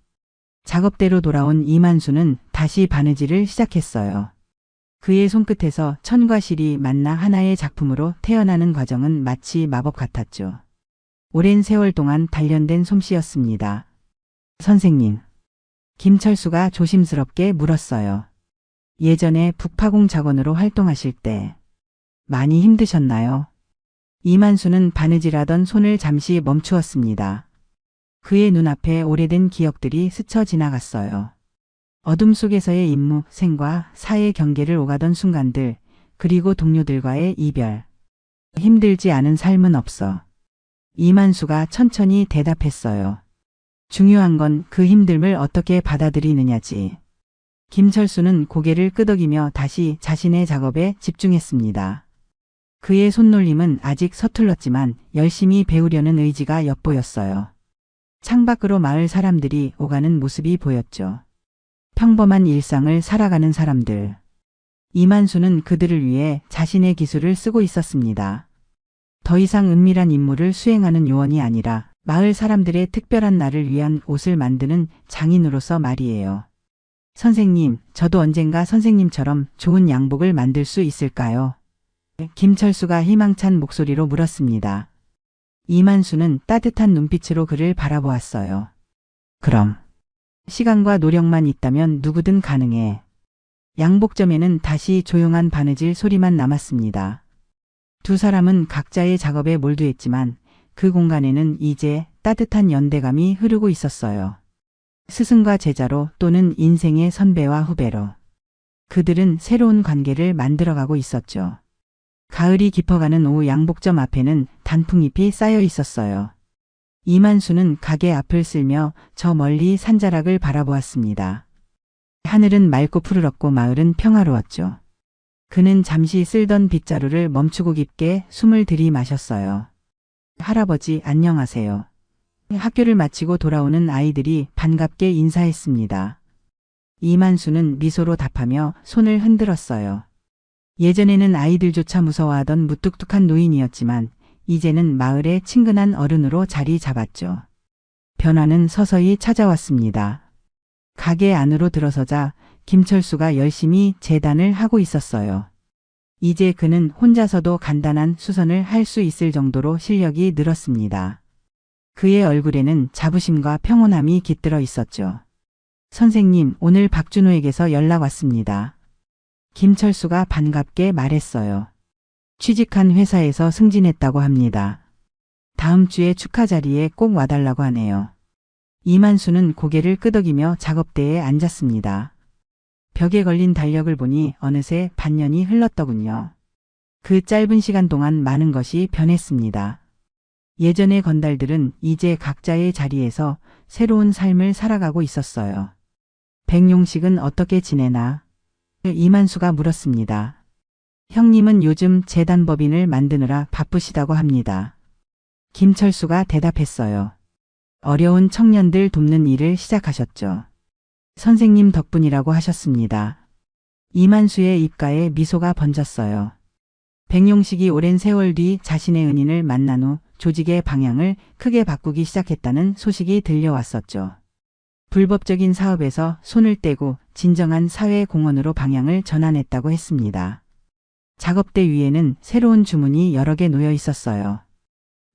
작업대로 돌아온 이만수는 다시 바느질을 시작했어요. 그의 손끝에서 천과 실이 만나 하나의 작품으로 태어나는 과정은 마치 마법 같았죠. 오랜 세월 동안 단련된 솜씨였습니다. 선생님. 김철수가 조심스럽게 물었어요. 예전에 북파공 작원으로 활동하실 때 많이 힘드셨나요? 이만수는 바느질하던 손을 잠시 멈추었습니다. 그의 눈앞에 오래된 기억들이 스쳐 지나갔어요. 어둠 속에서의 임무, 생과 사의 경계를 오가던 순간들, 그리고 동료들과의 이별. 힘들지 않은 삶은 없어. 이만수가 천천히 대답했어요. 중요한 건 그 힘듦을 어떻게 받아들이느냐지. 김철수는 고개를 끄덕이며 다시 자신의 작업에 집중했습니다. 그의 손놀림은 아직 서툴렀지만 열심히 배우려는 의지가 엿보였어요. 창밖으로 마을 사람들이 오가는 모습이 보였죠. 평범한 일상을 살아가는 사람들. 이만수는 그들을 위해 자신의 기술을 쓰고 있었습니다. 더 이상 은밀한 임무를 수행하는 요원이 아니라 마을 사람들의 특별한 날을 위한 옷을 만드는 장인으로서 말이에요. 선생님, 저도 언젠가 선생님처럼 좋은 양복을 만들 수 있을까요? 김철수가 희망찬 목소리로 물었습니다. 이만수는 따뜻한 눈빛으로 그를 바라보았어요. 그럼. 시간과 노력만 있다면 누구든 가능해. 양복점에는 다시 조용한 바느질 소리만 남았습니다. 두 사람은 각자의 작업에 몰두했지만 그 공간에는 이제 따뜻한 연대감이 흐르고 있었어요. 스승과 제자로 또는 인생의 선배와 후배로. 그들은 새로운 관계를 만들어가고 있었죠. 가을이 깊어가는 오후 양복점 앞에는 단풍잎이 쌓여 있었어요. 이만수는 가게 앞을 쓸며 저 멀리 산자락을 바라보았습니다. 하늘은 맑고 푸르렀고 마을은 평화로웠죠. 그는 잠시 쓸던 빗자루를 멈추고 깊게 숨을 들이마셨어요. 할아버지, 안녕하세요. 학교를 마치고 돌아오는 아이들이 반갑게 인사했습니다. 이만수는 미소로 답하며 손을 흔들었어요. 예전에는 아이들조차 무서워하던 무뚝뚝한 노인이었지만 이제는 마을의 친근한 어른으로 자리 잡았죠. 변화는 서서히 찾아왔습니다. 가게 안으로 들어서자 김철수가 열심히 재단을 하고 있었어요. 이제 그는 혼자서도 간단한 수선을 할 수 있을 정도로 실력이 늘었습니다. 그의 얼굴에는 자부심과 평온함이 깃들어 있었죠. 선생님, 오늘 박준호에게서 연락 왔습니다. 김철수가 반갑게 말했어요. 취직한 회사에서 승진했다고 합니다. 다음 주에 축하 자리에 꼭 와달라고 하네요. 이만수는 고개를 끄덕이며 작업대에 앉았습니다. 벽에 걸린 달력을 보니 어느새 반년이 흘렀더군요. 그 짧은 시간 동안 많은 것이 변했습니다. 예전의 건달들은 이제 각자의 자리에서 새로운 삶을 살아가고 있었어요. 백용식은 어떻게 지내나? 이만수가 물었습니다. 형님은 요즘 재단법인을 만드느라 바쁘시다고 합니다. 김철수가 대답했어요. 어려운 청년들 돕는 일을 시작하셨죠. 선생님 덕분이라고 하셨습니다. 이만수의 입가에 미소가 번졌어요. 백용식이 오랜 세월 뒤 자신의 은인을 만난 후 조직의 방향을 크게 바꾸기 시작했다는 소식이 들려왔었죠. 불법적인 사업에서 손을 떼고 진정한 사회공헌으로 방향을 전환했다고 했습니다. 작업대 위에는 새로운 주문이 여러 개 놓여 있었어요.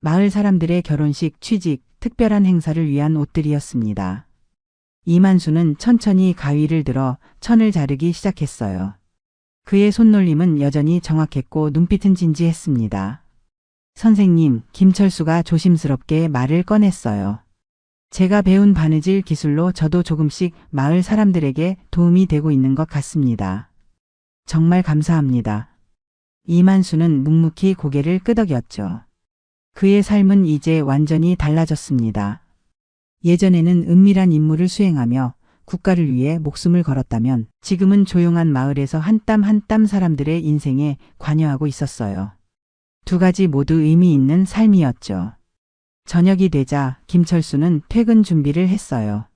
마을 사람들의 결혼식, 취직, 특별한 행사를 위한 옷들이었습니다. 이만수는 천천히 가위를 들어 천을 자르기 시작했어요. 그의 손놀림은 여전히 정확했고 눈빛은 진지했습니다. 선생님, 김철수가 조심스럽게 말을 꺼냈어요. 제가 배운 바느질 기술로 저도 조금씩 마을 사람들에게 도움이 되고 있는 것 같습니다. 정말 감사합니다. 이만수는 묵묵히 고개를 끄덕였죠. 그의 삶은 이제 완전히 달라졌습니다. 예전에는 은밀한 임무를 수행하며 국가를 위해 목숨을 걸었다면 지금은 조용한 마을에서 한 땀 한 땀 사람들의 인생에 관여하고 있었어요. 두 가지 모두 의미 있는 삶이었죠. 저녁이 되자 김철수는 퇴근 준비를 했어요.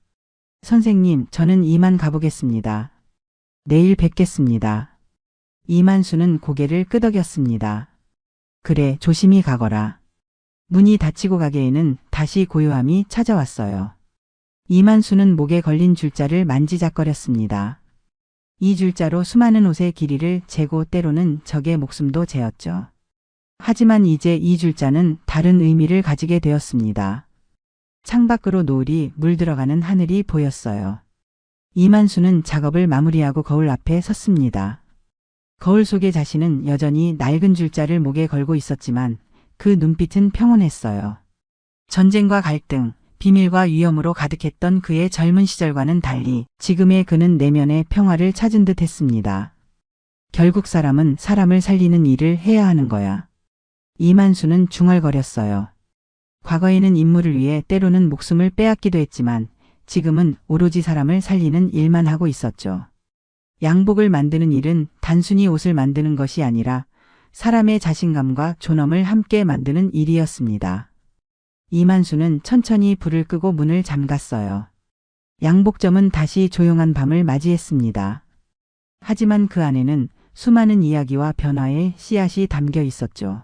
선생님, 저는 이만 가보겠습니다. 내일 뵙겠습니다. 이만수는 고개를 끄덕였습니다. 그래, 조심히 가거라. 문이 닫히고 가게에는 다시 고요함이 찾아왔어요. 이만수는 목에 걸린 줄자를 만지작거렸습니다. 이 줄자로 수많은 옷의 길이를 재고 때로는 적의 목숨도 재었죠. 하지만 이제 이 줄자는 다른 의미를 가지게 되었습니다. 창밖으로 노을이 물들어가는 하늘이 보였어요. 이만수는 작업을 마무리하고 거울 앞에 섰습니다. 거울 속의 자신은 여전히 낡은 줄자를 목에 걸고 있었지만 그 눈빛은 평온했어요. 전쟁과 갈등, 비밀과 위험으로 가득했던 그의 젊은 시절과는 달리 지금의 그는 내면의 평화를 찾은 듯 했습니다. 결국 사람은 사람을 살리는 일을 해야 하는 거야. 이만수는 중얼거렸어요. 과거에는 임무를 위해 때로는 목숨을 빼앗기도 했지만 지금은 오로지 사람을 살리는 일만 하고 있었죠. 양복을 만드는 일은 단순히 옷을 만드는 것이 아니라 사람의 자신감과 존엄을 함께 만드는 일이었습니다. 이만수는 천천히 불을 끄고 문을 잠갔어요. 양복점은 다시 조용한 밤을 맞이했습니다. 하지만 그 안에는 수많은 이야기와 변화의 씨앗이 담겨 있었죠.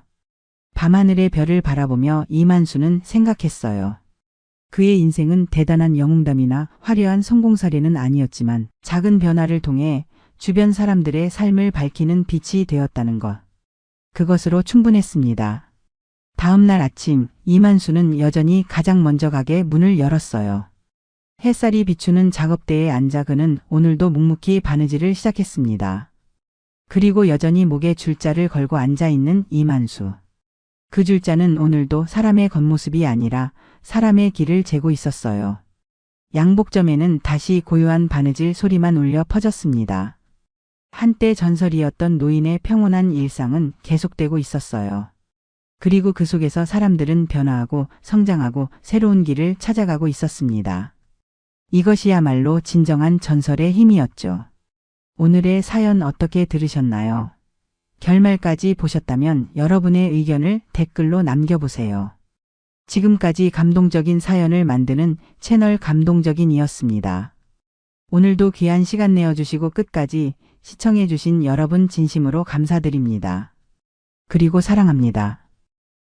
밤하늘의 별을 바라보며 이만수는 생각했어요. 그의 인생은 대단한 영웅담이나 화려한 성공 사례는 아니었지만 작은 변화를 통해 주변 사람들의 삶을 밝히는 빛이 되었다는 것. 그것으로 충분했습니다. 다음 날 아침 이만수는 여전히 가장 먼저 가게 문을 열었어요. 햇살이 비추는 작업대에 앉아 그는 오늘도 묵묵히 바느질을 시작했습니다. 그리고 여전히 목에 줄자를 걸고 앉아있는 이만수. 그 줄자는 오늘도 사람의 겉모습이 아니라 사람의 길을 재고 있었어요. 양복점에는 다시 고요한 바느질 소리만 울려 퍼졌습니다. 한때 전설이었던 노인의 평온한 일상은 계속되고 있었어요. 그리고 그 속에서 사람들은 변화하고 성장하고 새로운 길을 찾아가고 있었습니다. 이것이야말로 진정한 전설의 힘이었죠. 오늘의 사연 어떻게 들으셨나요? 결말까지 보셨다면 여러분의 의견을 댓글로 남겨보세요. 지금까지 감동적인 사연을 만드는 채널 감동적인이었습니다. 오늘도 귀한 시간 내어주시고 끝까지 시청해주신 여러분 진심으로 감사드립니다. 그리고 사랑합니다.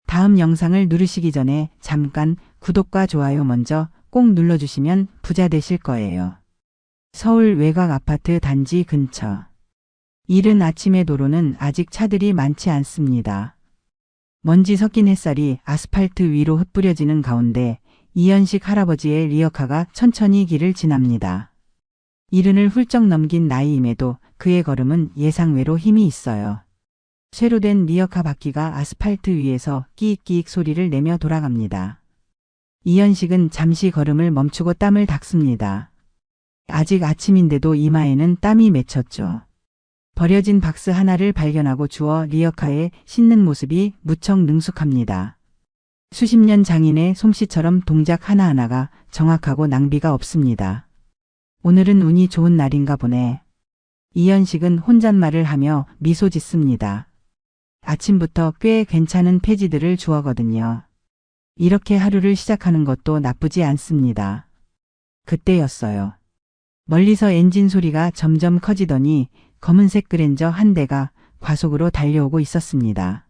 다음 영상을 누르시기 전에 잠깐 구독과 좋아요 먼저 꼭 눌러주시면 부자 되실 거예요. 서울 외곽 아파트 단지 근처. 이른 아침의 도로는 아직 차들이 많지 않습니다. 먼지 섞인 햇살이 아스팔트 위로 흩뿌려지는 가운데 이현식 할아버지의 리어카가 천천히 길을 지납니다. 이른을 훌쩍 넘긴 나이임에도 그의 걸음은 예상외로 힘이 있어요. 쇠로 된 리어카 바퀴가 아스팔트 위에서 끼익끼익 소리를 내며 돌아갑니다. 이현식은 잠시 걸음을 멈추고 땀을 닦습니다. 아직 아침인데도 이마에는 땀이 맺혔죠. 버려진 박스 하나를 발견하고 주워 리어카에 싣는 모습이 무척 능숙합니다. 수십 년 장인의 솜씨처럼 동작 하나하나가 정확하고 낭비가 없습니다. 오늘은 운이 좋은 날인가 보네. 이현식은 혼잣말을 하며 미소 짓습니다. 아침부터 꽤 괜찮은 폐지들을 주워거든요. 이렇게 하루를 시작하는 것도 나쁘지 않습니다. 그때였어요. 멀리서 엔진 소리가 점점 커지더니 검은색 그랜저 한 대가 과속으로 달려오고 있었습니다.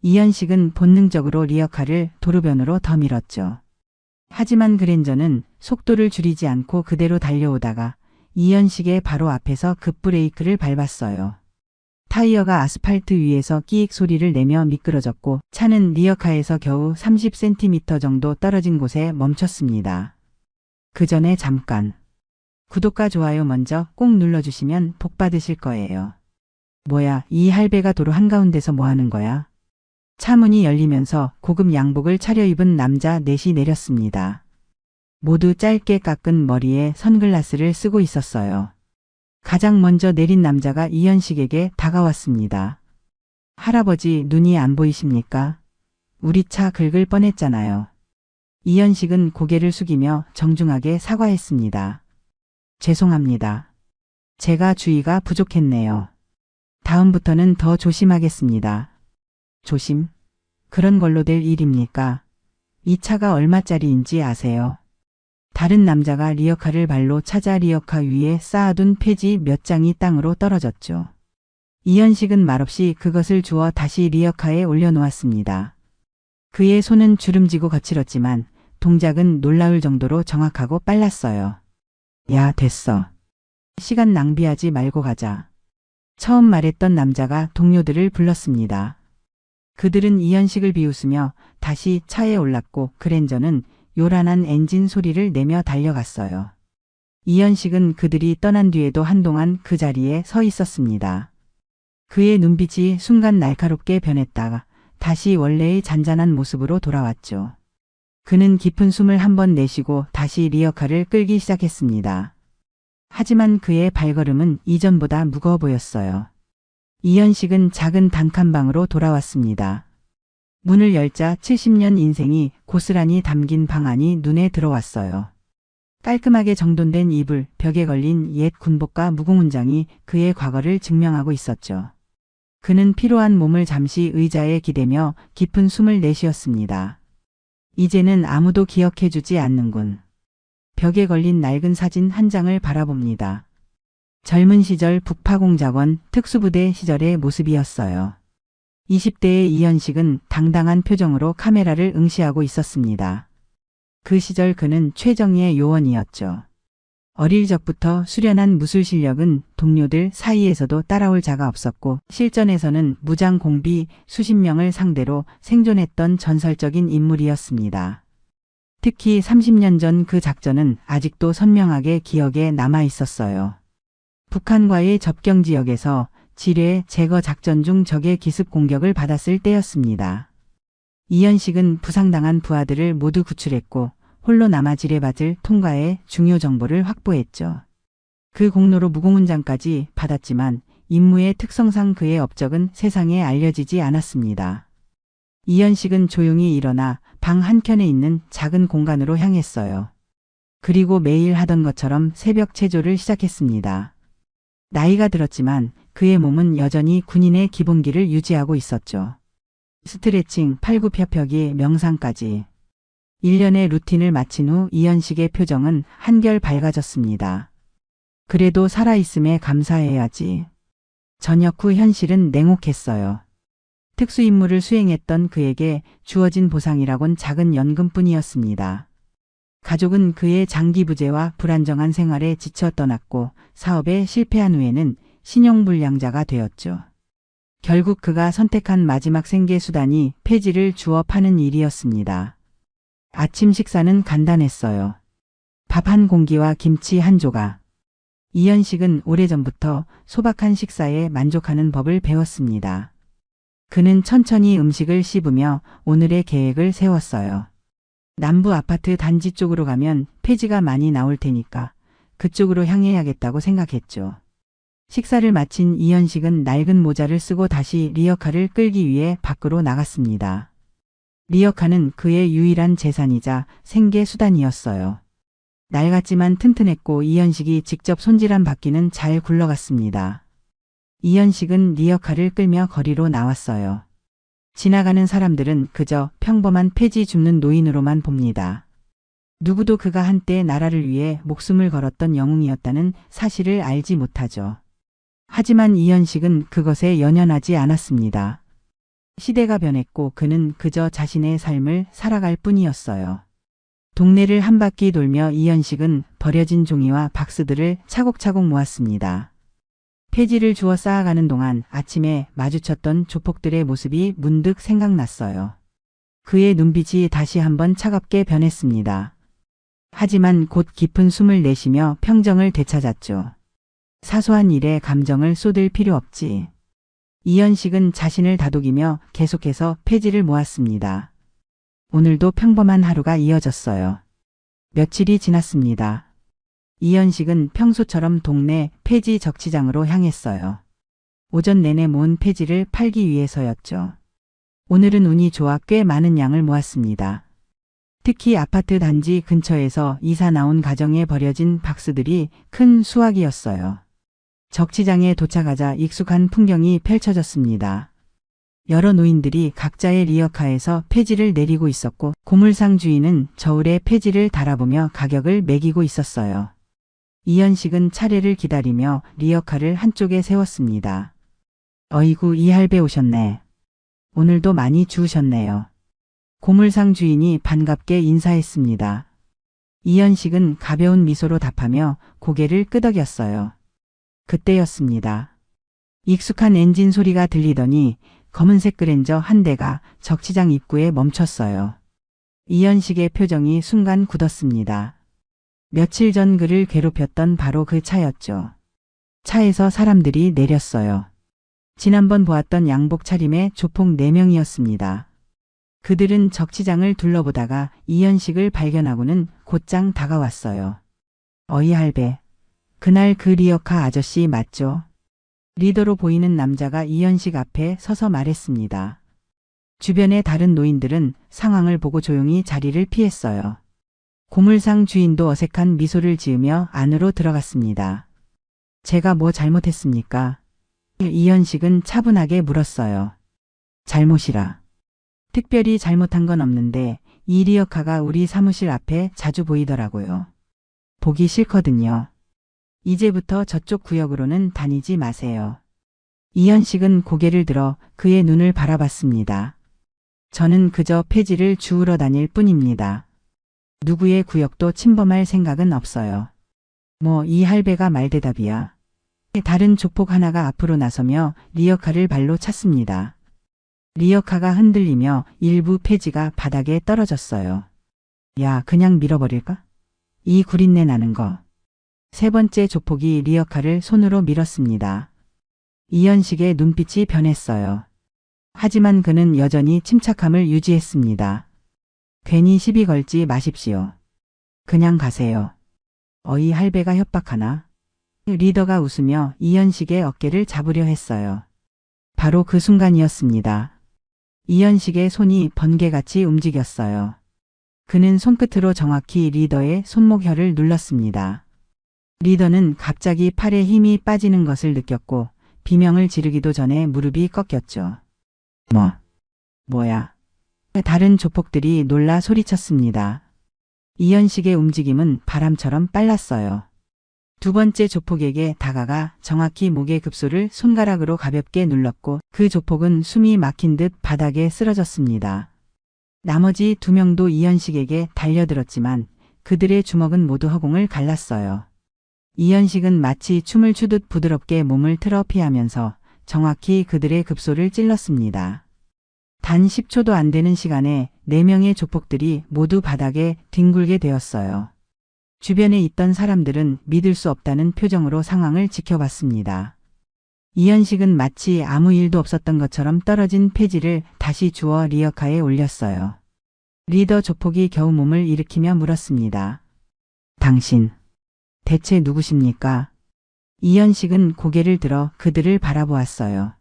이현식은 본능적으로 리어카를 도로변으로 더 밀었죠. 하지만 그랜저는 속도를 줄이지 않고 그대로 달려오다가 이현식의 바로 앞에서 급브레이크를 밟았어요. 타이어가 아스팔트 위에서 끼익 소리를 내며 미끄러졌고 차는 리어카에서 겨우 30cm 정도 떨어진 곳에 멈췄습니다. 그 전에 잠깐. 구독과 좋아요 먼저 꼭 눌러주시면 복 받으실 거예요. 뭐야, 이 할배가 도로 한가운데서 뭐 하는 거야? 차 문이 열리면서 고급 양복을 차려입은 남자 넷이 내렸습니다. 모두 짧게 깎은 머리에 선글라스를 쓰고 있었어요. 가장 먼저 내린 남자가 이현식에게 다가왔습니다. 할아버지, 눈이 안 보이십니까? 우리 차 긁을 뻔했잖아요. 이현식은 고개를 숙이며 정중하게 사과했습니다. 죄송합니다. 제가 주의가 부족했네요. 다음부터는 더 조심하겠습니다. 조심? 그런 걸로 될 일입니까? 이 차가 얼마짜리인지 아세요? 다른 남자가 리어카를 발로 찾아 리어카 위에 쌓아둔 폐지 몇 장이 땅으로 떨어졌죠. 이현식은 말없이 그것을 주워 다시 리어카에 올려놓았습니다. 그의 손은 주름지고 거칠었지만 동작은 놀라울 정도로 정확하고 빨랐어요. 야, 됐어. 시간 낭비하지 말고 가자. 처음 말했던 남자가 동료들을 불렀습니다. 그들은 이현식을 비웃으며 다시 차에 올랐고 그랜저는 요란한 엔진 소리를 내며 달려갔어요. 이현식은 그들이 떠난 뒤에도 한동안 그 자리에 서 있었습니다. 그의 눈빛이 순간 날카롭게 변했다가 다시 원래의 잔잔한 모습으로 돌아왔죠. 그는 깊은 숨을 한번 내쉬고 다시 리어카를 끌기 시작했습니다. 하지만 그의 발걸음은 이전보다 무거워 보였어요. 이현식은 작은 단칸방으로 돌아왔습니다. 문을 열자 70년 인생이 고스란히 담긴 방 안이 눈에 들어왔어요. 깔끔하게 정돈된 이불, 벽에 걸린 옛 군복과 무공훈장이 그의 과거를 증명하고 있었죠. 그는 피로한 몸을 잠시 의자에 기대며 깊은 숨을 내쉬었습니다. 이제는 아무도 기억해주지 않는군. 벽에 걸린 낡은 사진 한 장을 바라봅니다. 젊은 시절 북파공작원 특수부대 시절의 모습이었어요. 20대의 이현식은 당당한 표정으로 카메라를 응시하고 있었습니다. 그 시절 그는 최정예 요원이었죠. 어릴 적부터 수련한 무술 실력은 동료들 사이에서도 따라올 자가 없었고 실전에서는 무장 공비 수십 명을 상대로 생존했던 전설적인 인물이었습니다. 특히 30년 전 그 작전은 아직도 선명하게 기억에 남아 있었어요. 북한과의 접경 지역에서 지뢰 제거 작전 중 적의 기습 공격을 받았을 때였습니다. 이현식은 부상당한 부하들을 모두 구출했고 홀로 남아 지뢰밭을 통과해 중요 정보를 확보했죠. 그 공로로 무공훈장까지 받았지만 임무의 특성상 그의 업적은 세상에 알려지지 않았습니다. 이현식은 조용히 일어나 방 한켠에 있는 작은 공간으로 향했어요. 그리고 매일 하던 것처럼 새벽 체조를 시작했습니다. 나이가 들었지만 그의 몸은 여전히 군인의 기본기를 유지하고 있었죠. 스트레칭, 팔굽혀펴기, 명상까지. 1년의 루틴을 마친 후 이현식의 표정은 한결 밝아졌습니다. 그래도 살아있음에 감사해야지. 저녁 후 현실은 냉혹했어요. 특수임무를 수행했던 그에게 주어진 보상이라곤 작은 연금뿐이었습니다. 가족은 그의 장기부재와 불안정한 생활에 지쳐 떠났고 사업에 실패한 후에는 신용불량자가 되었죠. 결국 그가 선택한 마지막 생계수단이 폐지를 주워 파는 일이었습니다. 아침 식사는 간단했어요. 밥 한 공기와 김치 한 조각. 이현식은 오래전부터 소박한 식사에 만족하는 법을 배웠습니다. 그는 천천히 음식을 씹으며 오늘의 계획을 세웠어요. 남부 아파트 단지 쪽으로 가면 폐지가 많이 나올 테니까 그쪽으로 향해야겠다고 생각했죠. 식사를 마친 이현식은 낡은 모자를 쓰고 다시 리어카를 끌기 위해 밖으로 나갔습니다. 리어카는 그의 유일한 재산이자 생계 수단이었어요. 낡았지만 튼튼했고 이현식이 직접 손질한 바퀴는 잘 굴러갔습니다. 이현식은 리어카를 끌며 거리로 나왔어요. 지나가는 사람들은 그저 평범한 폐지 줍는 노인으로만 봅니다. 누구도 그가 한때 나라를 위해 목숨을 걸었던 영웅이었다는 사실을 알지 못하죠. 하지만 이현식은 그것에 연연하지 않았습니다. 시대가 변했고 그는 그저 자신의 삶을 살아갈 뿐이었어요. 동네를 한 바퀴 돌며 이현식은 버려진 종이와 박스들을 차곡차곡 모았습니다. 폐지를 주워 쌓아가는 동안 아침에 마주쳤던 조폭들의 모습이 문득 생각났어요. 그의 눈빛이 다시 한번 차갑게 변했습니다. 하지만 곧 깊은 숨을 내쉬며 평정을 되찾았죠. 사소한 일에 감정을 쏟을 필요 없지. 이현식은 자신을 다독이며 계속해서 폐지를 모았습니다. 오늘도 평범한 하루가 이어졌어요. 며칠이 지났습니다. 이현식은 평소처럼 동네 폐지 적치장으로 향했어요. 오전 내내 모은 폐지를 팔기 위해서였죠. 오늘은 운이 좋아 꽤 많은 양을 모았습니다. 특히 아파트 단지 근처에서 이사 나온 가정에 버려진 박스들이 큰 수확이었어요. 적치장에 도착하자 익숙한 풍경이 펼쳐졌습니다. 여러 노인들이 각자의 리어카에서 폐지를 내리고 있었고 고물상 주인은 저울에 폐지를 달아보며 가격을 매기고 있었어요. 이현식은 차례를 기다리며 리어카를 한쪽에 세웠습니다. 어이구 이 할배 오셨네. 오늘도 많이 주우셨네요. 고물상 주인이 반갑게 인사했습니다. 이현식은 가벼운 미소로 답하며 고개를 끄덕였어요. 그때였습니다. 익숙한 엔진 소리가 들리더니 검은색 그랜저 한 대가 적치장 입구에 멈췄어요. 이현식의 표정이 순간 굳었습니다. 며칠 전 그를 괴롭혔던 바로 그 차였죠. 차에서 사람들이 내렸어요. 지난번 보았던 양복 차림의 조폭 4명이었습니다. 그들은 적치장을 둘러보다가 이현식을 발견하고는 곧장 다가왔어요. 어이 할배. 그날 그 리어카 아저씨 맞죠? 리더로 보이는 남자가 이현식 앞에 서서 말했습니다. 주변의 다른 노인들은 상황을 보고 조용히 자리를 피했어요. 고물상 주인도 어색한 미소를 지으며 안으로 들어갔습니다. 제가 뭐 잘못했습니까? 이현식은 차분하게 물었어요. 잘못이라. 특별히 잘못한 건 없는데 이 리어카가 우리 사무실 앞에 자주 보이더라고요. 보기 싫거든요. 이제부터 저쪽 구역으로는 다니지 마세요. 이현식은 고개를 들어 그의 눈을 바라봤습니다. 저는 그저 폐지를 주우러 다닐 뿐입니다. 누구의 구역도 침범할 생각은 없어요. 뭐 이 할배가 말대답이야. 다른 조폭 하나가 앞으로 나서며 리어카를 발로 찼습니다. 리어카가 흔들리며 일부 폐지가 바닥에 떨어졌어요. 야, 그냥 밀어버릴까? 이 구린내 나는 거. 세 번째 조폭이 리어카를 손으로 밀었습니다. 이현식의 눈빛이 변했어요. 하지만 그는 여전히 침착함을 유지했습니다. 괜히 시비 걸지 마십시오. 그냥 가세요. 어이 할배가 협박하나? 리더가 웃으며 이현식의 어깨를 잡으려 했어요. 바로 그 순간이었습니다. 이현식의 손이 번개같이 움직였어요. 그는 손끝으로 정확히 리더의 손목혈을 눌렀습니다. 리더는 갑자기 팔에 힘이 빠지는 것을 느꼈고 비명을 지르기도 전에 무릎이 꺾였죠. 뭐야? 다른 조폭들이 놀라 소리쳤습니다. 이현식의 움직임은 바람처럼 빨랐어요. 두 번째 조폭에게 다가가 정확히 목의 급소를 손가락으로 가볍게 눌렀고 그 조폭은 숨이 막힌 듯 바닥에 쓰러졌습니다. 나머지 2명도 이현식에게 달려들었지만 그들의 주먹은 모두 허공을 갈랐어요. 이현식은 마치 춤을 추듯 부드럽게 몸을 틀어 피하면서 정확히 그들의 급소를 찔렀습니다. 단 10초도 안 되는 시간에 4명의 조폭들이 모두 바닥에 뒹굴게 되었어요. 주변에 있던 사람들은 믿을 수 없다는 표정으로 상황을 지켜봤습니다. 이현식은 마치 아무 일도 없었던 것처럼 떨어진 폐지를 다시 주워 리어카에 올렸어요. 리더 조폭이 겨우 몸을 일으키며 물었습니다. 당신, 대체 누구십니까? 이현식은 고개를 들어 그들을 바라보았어요.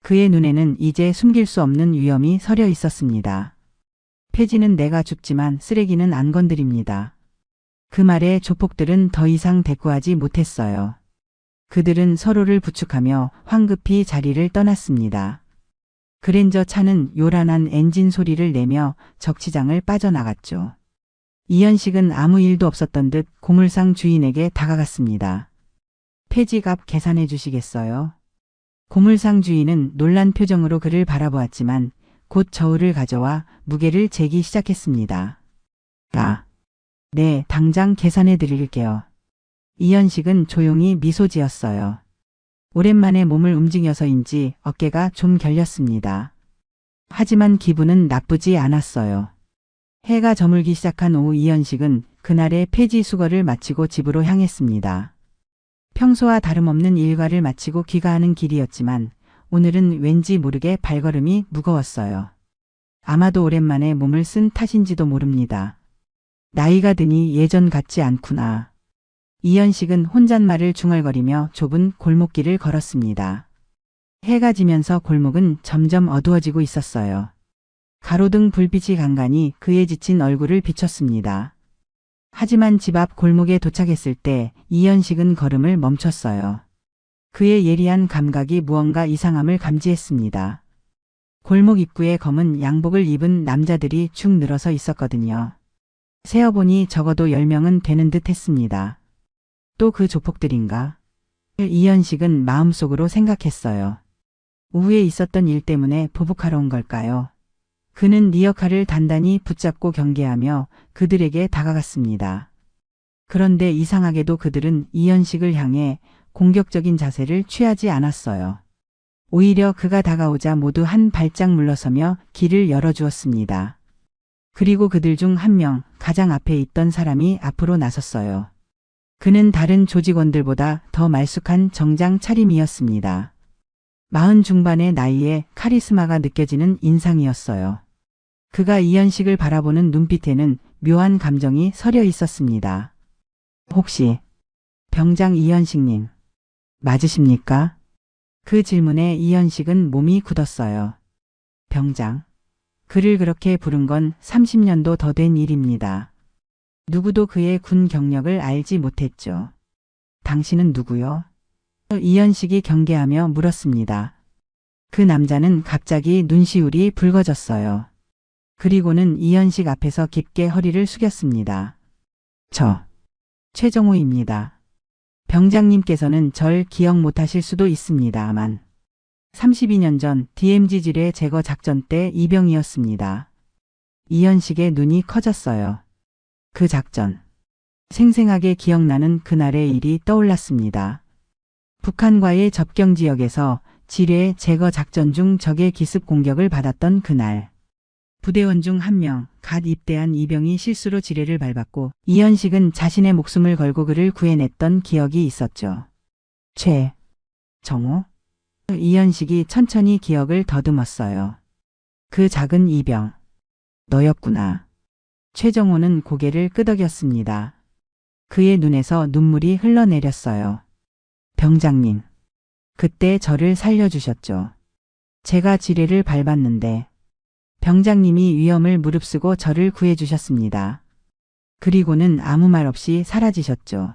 그의 눈에는 이제 숨길 수 없는 위험이 서려 있었습니다. 폐지는 내가 줍지만 쓰레기는 안 건드립니다. 그 말에 조폭들은 더 이상 대꾸하지 못했어요. 그들은 서로를 부축하며 황급히 자리를 떠났습니다. 그랜저 차는 요란한 엔진 소리를 내며 적치장을 빠져나갔죠. 이현식은 아무 일도 없었던 듯 고물상 주인에게 다가갔습니다. 폐지값 계산해 주시겠어요? 고물상 주인은 놀란 표정으로 그를 바라보았지만 곧 저울을 가져와 무게를 재기 시작했습니다. 네, 당장 계산해 드릴게요. 이현식은 조용히 미소 지었어요. 오랜만에 몸을 움직여서인지 어깨가 좀 결렸습니다. 하지만 기분은 나쁘지 않았어요. 해가 저물기 시작한 오후 이현식은 그날의 폐지 수거를 마치고 집으로 향했습니다. 평소와 다름없는 일과를 마치고 귀가하는 길이었지만 오늘은 왠지 모르게 발걸음이 무거웠어요. 아마도 오랜만에 몸을 쓴 탓인지도 모릅니다. 나이가 드니 예전 같지 않구나. 이현식은 혼잣말을 중얼거리며 좁은 골목길을 걸었습니다. 해가 지면서 골목은 점점 어두워지고 있었어요. 가로등 불빛이 간간히 그의 지친 얼굴을 비췄습니다. 하지만 집 앞 골목에 도착했을 때 이현식은 걸음을 멈췄어요. 그의 예리한 감각이 무언가 이상함을 감지했습니다. 골목 입구에 검은 양복을 입은 남자들이 축 늘어서 있었거든요. 세어보니 적어도 10명은 되는 듯 했습니다. 또 그 조폭들인가? 이현식은 마음속으로 생각했어요. 오후에 있었던 일 때문에 보복하러 온 걸까요? 그는 리어카를 단단히 붙잡고 경계하며 그들에게 다가갔습니다. 그런데 이상하게도 그들은 이현식을 향해 공격적인 자세를 취하지 않았어요. 오히려 그가 다가오자 모두 한 발짝 물러서며 길을 열어주었습니다. 그리고 그들 중 한 명, 가장 앞에 있던 사람이 앞으로 나섰어요. 그는 다른 조직원들보다 더 말쑥한 정장 차림이었습니다. 40 중반의 나이에 카리스마가 느껴지는 인상이었어요. 그가 이현식을 바라보는 눈빛에는 묘한 감정이 서려 있었습니다. 혹시 병장 이현식님 맞으십니까? 그 질문에 이현식은 몸이 굳었어요. 병장. 그를 그렇게 부른 건 30년도 더 된 일입니다. 누구도 그의 군 경력을 알지 못했죠. 당신은 누구요? 이현식이 경계하며 물었습니다. 그 남자는 갑자기 눈시울이 붉어졌어요. 그리고는 이현식 앞에서 깊게 허리를 숙였습니다. 저 최정호입니다. 병장님께서는 절 기억 못하실 수도 있습니다만 32년 전 DMZ 지뢰 제거 작전 때 이병이었습니다. 이현식의 눈이 커졌어요. 그 작전. 생생하게 기억나는 그날의 일이 떠올랐습니다. 북한과의 접경 지역에서 지뢰 제거 작전 중 적의 기습 공격을 받았던 그날. 부대원 중 한 명, 갓 입대한 이병이 실수로 지뢰를 밟았고 이현식은 자신의 목숨을 걸고 그를 구해냈던 기억이 있었죠. 정호? 이현식이 천천히 기억을 더듬었어요. 그 작은 이병. 너였구나. 최정호는 고개를 끄덕였습니다. 그의 눈에서 눈물이 흘러내렸어요. 병장님. 그때 저를 살려주셨죠. 제가 지뢰를 밟았는데 병장님이 위험을 무릅쓰고 저를 구해주셨습니다. 그리고는 아무 말 없이 사라지셨죠.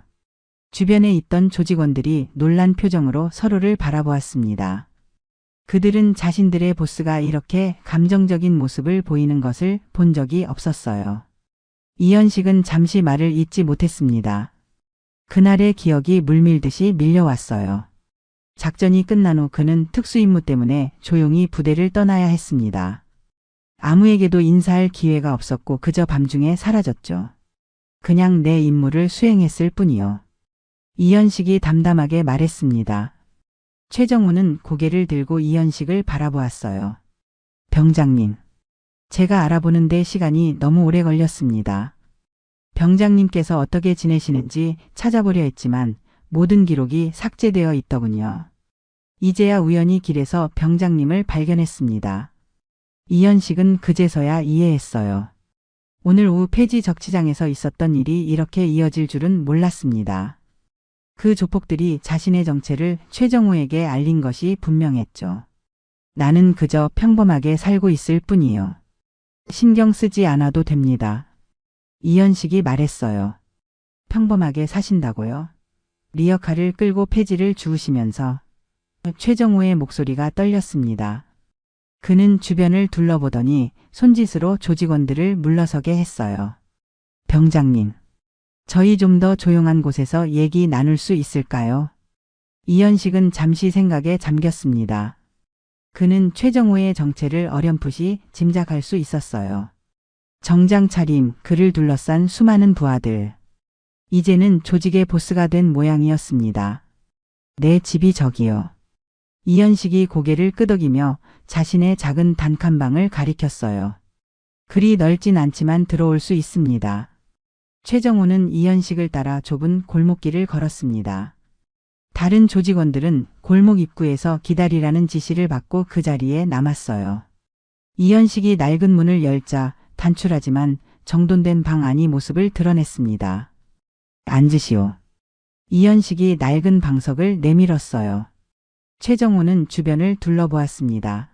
주변에 있던 조직원들이 놀란 표정으로 서로를 바라보았습니다. 그들은 자신들의 보스가 이렇게 감정적인 모습을 보이는 것을 본 적이 없었어요. 이현식은 잠시 말을 잇지 못했습니다. 그날의 기억이 물밀듯이 밀려왔어요. 작전이 끝난 후 그는 특수임무 때문에 조용히 부대를 떠나야 했습니다. 아무에게도 인사할 기회가 없었고 그저 밤중에 사라졌죠. 그냥 내 임무를 수행했을 뿐이요. 이현식이 담담하게 말했습니다. 최정우는 고개를 들고 이현식을 바라보았어요. 병장님. 제가 알아보는데 시간이 너무 오래 걸렸습니다. 병장님께서 어떻게 지내시는지 찾아보려 했지만 모든 기록이 삭제되어 있더군요. 이제야 우연히 길에서 병장님을 발견했습니다. 이현식은 그제서야 이해했어요. 오늘 오후 폐지 적치장에서 있었던 일이 이렇게 이어질 줄은 몰랐습니다. 그 조폭들이 자신의 정체를 최정우에게 알린 것이 분명했죠. 나는 그저 평범하게 살고 있을 뿐이요. 신경 쓰지 않아도 됩니다. 이현식이 말했어요. 평범하게 사신다고요? 리어카를 끌고 폐지를 주우시면서 최정우의 목소리가 떨렸습니다. 그는 주변을 둘러보더니 손짓으로 조직원들을 물러서게 했어요. 병장님, 저희 좀 더 조용한 곳에서 얘기 나눌 수 있을까요? 이현식은 잠시 생각에 잠겼습니다. 그는 최정우의 정체를 어렴풋이 짐작할 수 있었어요. 정장 차림, 그를 둘러싼 수많은 부하들. 이제는 조직의 보스가 된 모양이었습니다. 내 집이 저기요. 이현식이 고개를 끄덕이며 자신의 작은 단칸방을 가리켰어요. 그리 넓진 않지만 들어올 수 있습니다. 최정우는 이현식을 따라 좁은 골목길을 걸었습니다. 다른 조직원들은 골목 입구에서 기다리라는 지시를 받고 그 자리에 남았어요. 이현식이 낡은 문을 열자 단출하지만 정돈된 방 안이 모습을 드러냈습니다. 앉으시오. 이현식이 낡은 방석을 내밀었어요. 최정우는 주변을 둘러보았습니다.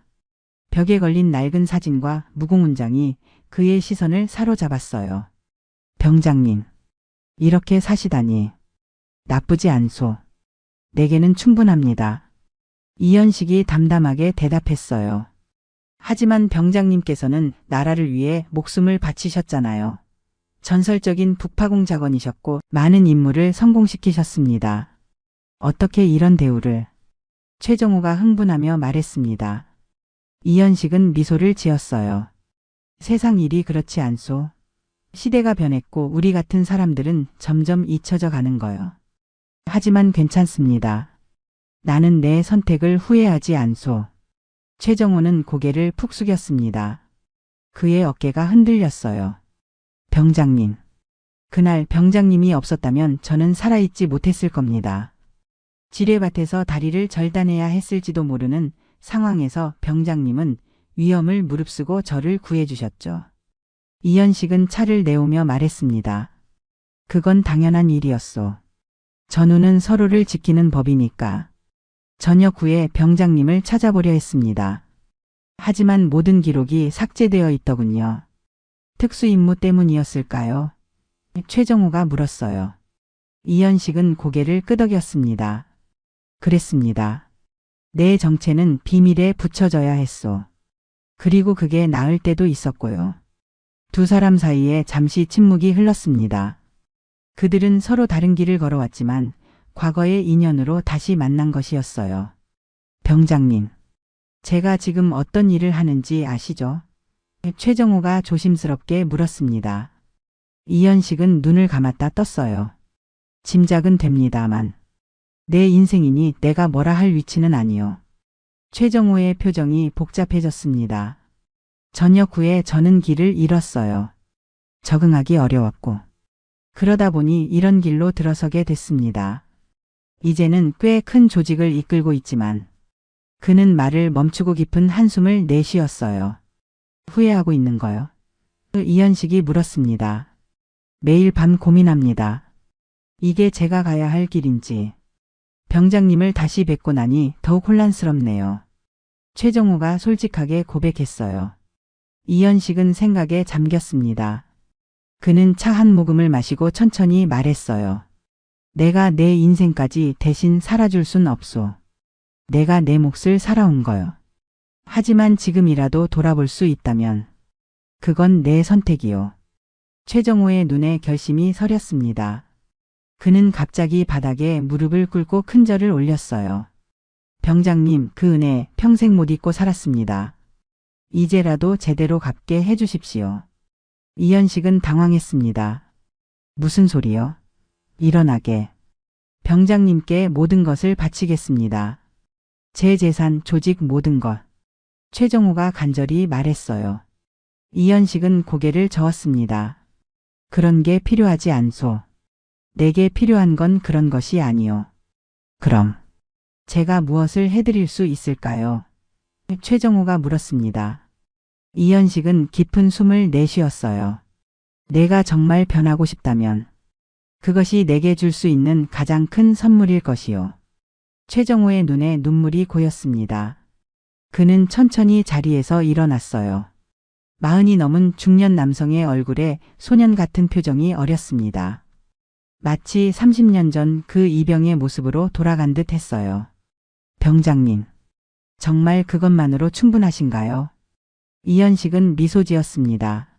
벽에 걸린 낡은 사진과 무공훈장이 그의 시선을 사로잡았어요. 병장님, 이렇게 사시다니. 나쁘지 않소. 내게는 충분합니다. 이현식이 담담하게 대답했어요. 하지만 병장님께서는 나라를 위해 목숨을 바치셨잖아요. 전설적인 북파공 작원이셨고 많은 임무를 성공시키셨습니다. 어떻게 이런 대우를? 최정우가 흥분하며 말했습니다. 이현식은 미소를 지었어요. 세상 일이 그렇지 않소. 시대가 변했고 우리 같은 사람들은 점점 잊혀져 가는 거요. 하지만 괜찮습니다. 나는 내 선택을 후회하지 않소. 최정우는 고개를 푹 숙였습니다. 그의 어깨가 흔들렸어요. 병장님. 그날 병장님이 없었다면 저는 살아있지 못했을 겁니다. 지뢰밭에서 다리를 절단해야 했을지도 모르는 상황에서 병장님은 위험을 무릅쓰고 저를 구해주셨죠. 이현식은 차를 내오며 말했습니다. 그건 당연한 일이었소. 전우는 서로를 지키는 법이니까. 저녁 후에 병장님을 찾아보려 했습니다. 하지만 모든 기록이 삭제되어 있더군요. 특수임무 때문이었을까요? 최정우가 물었어요. 이현식은 고개를 끄덕였습니다. 그랬습니다. 내 정체는 비밀에 붙여져야 했소. 그리고 그게 나을 때도 있었고요. 두 사람 사이에 잠시 침묵이 흘렀습니다. 그들은 서로 다른 길을 걸어왔지만 과거의 인연으로 다시 만난 것이었어요. 병장님, 제가 지금 어떤 일을 하는지 아시죠? 최정우가 조심스럽게 물었습니다. 이현식은 눈을 감았다 떴어요. 짐작은 됩니다만. 내 인생이니 내가 뭐라 할 위치는 아니요. 최정우의 표정이 복잡해졌습니다. 저녁 후에 저는 길을 잃었어요. 적응하기 어려웠고. 그러다 보니 이런 길로 들어서게 됐습니다. 이제는 꽤 큰 조직을 이끌고 있지만 그는 말을 멈추고 깊은 한숨을 내쉬었어요. 후회하고 있는 거요? 이현식이 물었습니다. 매일 밤 고민합니다. 이게 제가 가야 할 길인지. 병장님을 다시 뵙고 나니 더욱 혼란스럽네요. 최정우가 솔직하게 고백했어요. 이현식은 생각에 잠겼습니다. 그는 차 한 모금을 마시고 천천히 말했어요. 내가 내 인생까지 대신 살아줄 순 없소. 내가 내 몫을 살아온 거요. 하지만 지금이라도 돌아볼 수 있다면 그건 내 선택이요. 최정우의 눈에 결심이 서렸습니다. 그는 갑자기 바닥에 무릎을 꿇고 큰 절을 올렸어요. 병장님, 그 은혜 평생 못 잊고 살았습니다. 이제라도 제대로 갚게 해주십시오. 이현식은 당황했습니다. 무슨 소리요? 일어나게. 병장님께 모든 것을 바치겠습니다. 제 재산, 조직 모든 것. 최정우가 간절히 말했어요. 이현식은 고개를 저었습니다. 그런 게 필요하지 않소. 내게 필요한 건 그런 것이 아니요. 그럼 제가 무엇을 해드릴 수 있을까요? 최정우가 물었습니다. 이현식은 깊은 숨을 내쉬었어요. 내가 정말 변하고 싶다면 그것이 내게 줄 수 있는 가장 큰 선물일 것이요. 최정호의 눈에 눈물이 고였습니다. 그는 천천히 자리에서 일어났어요. 40이 넘은 중년 남성의 얼굴에 소년 같은 표정이 어렸습니다. 마치 30년 전 그 이병의 모습으로 돌아간 듯 했어요. 병장님, 정말 그것만으로 충분하신가요? 이현식은 미소 지었습니다.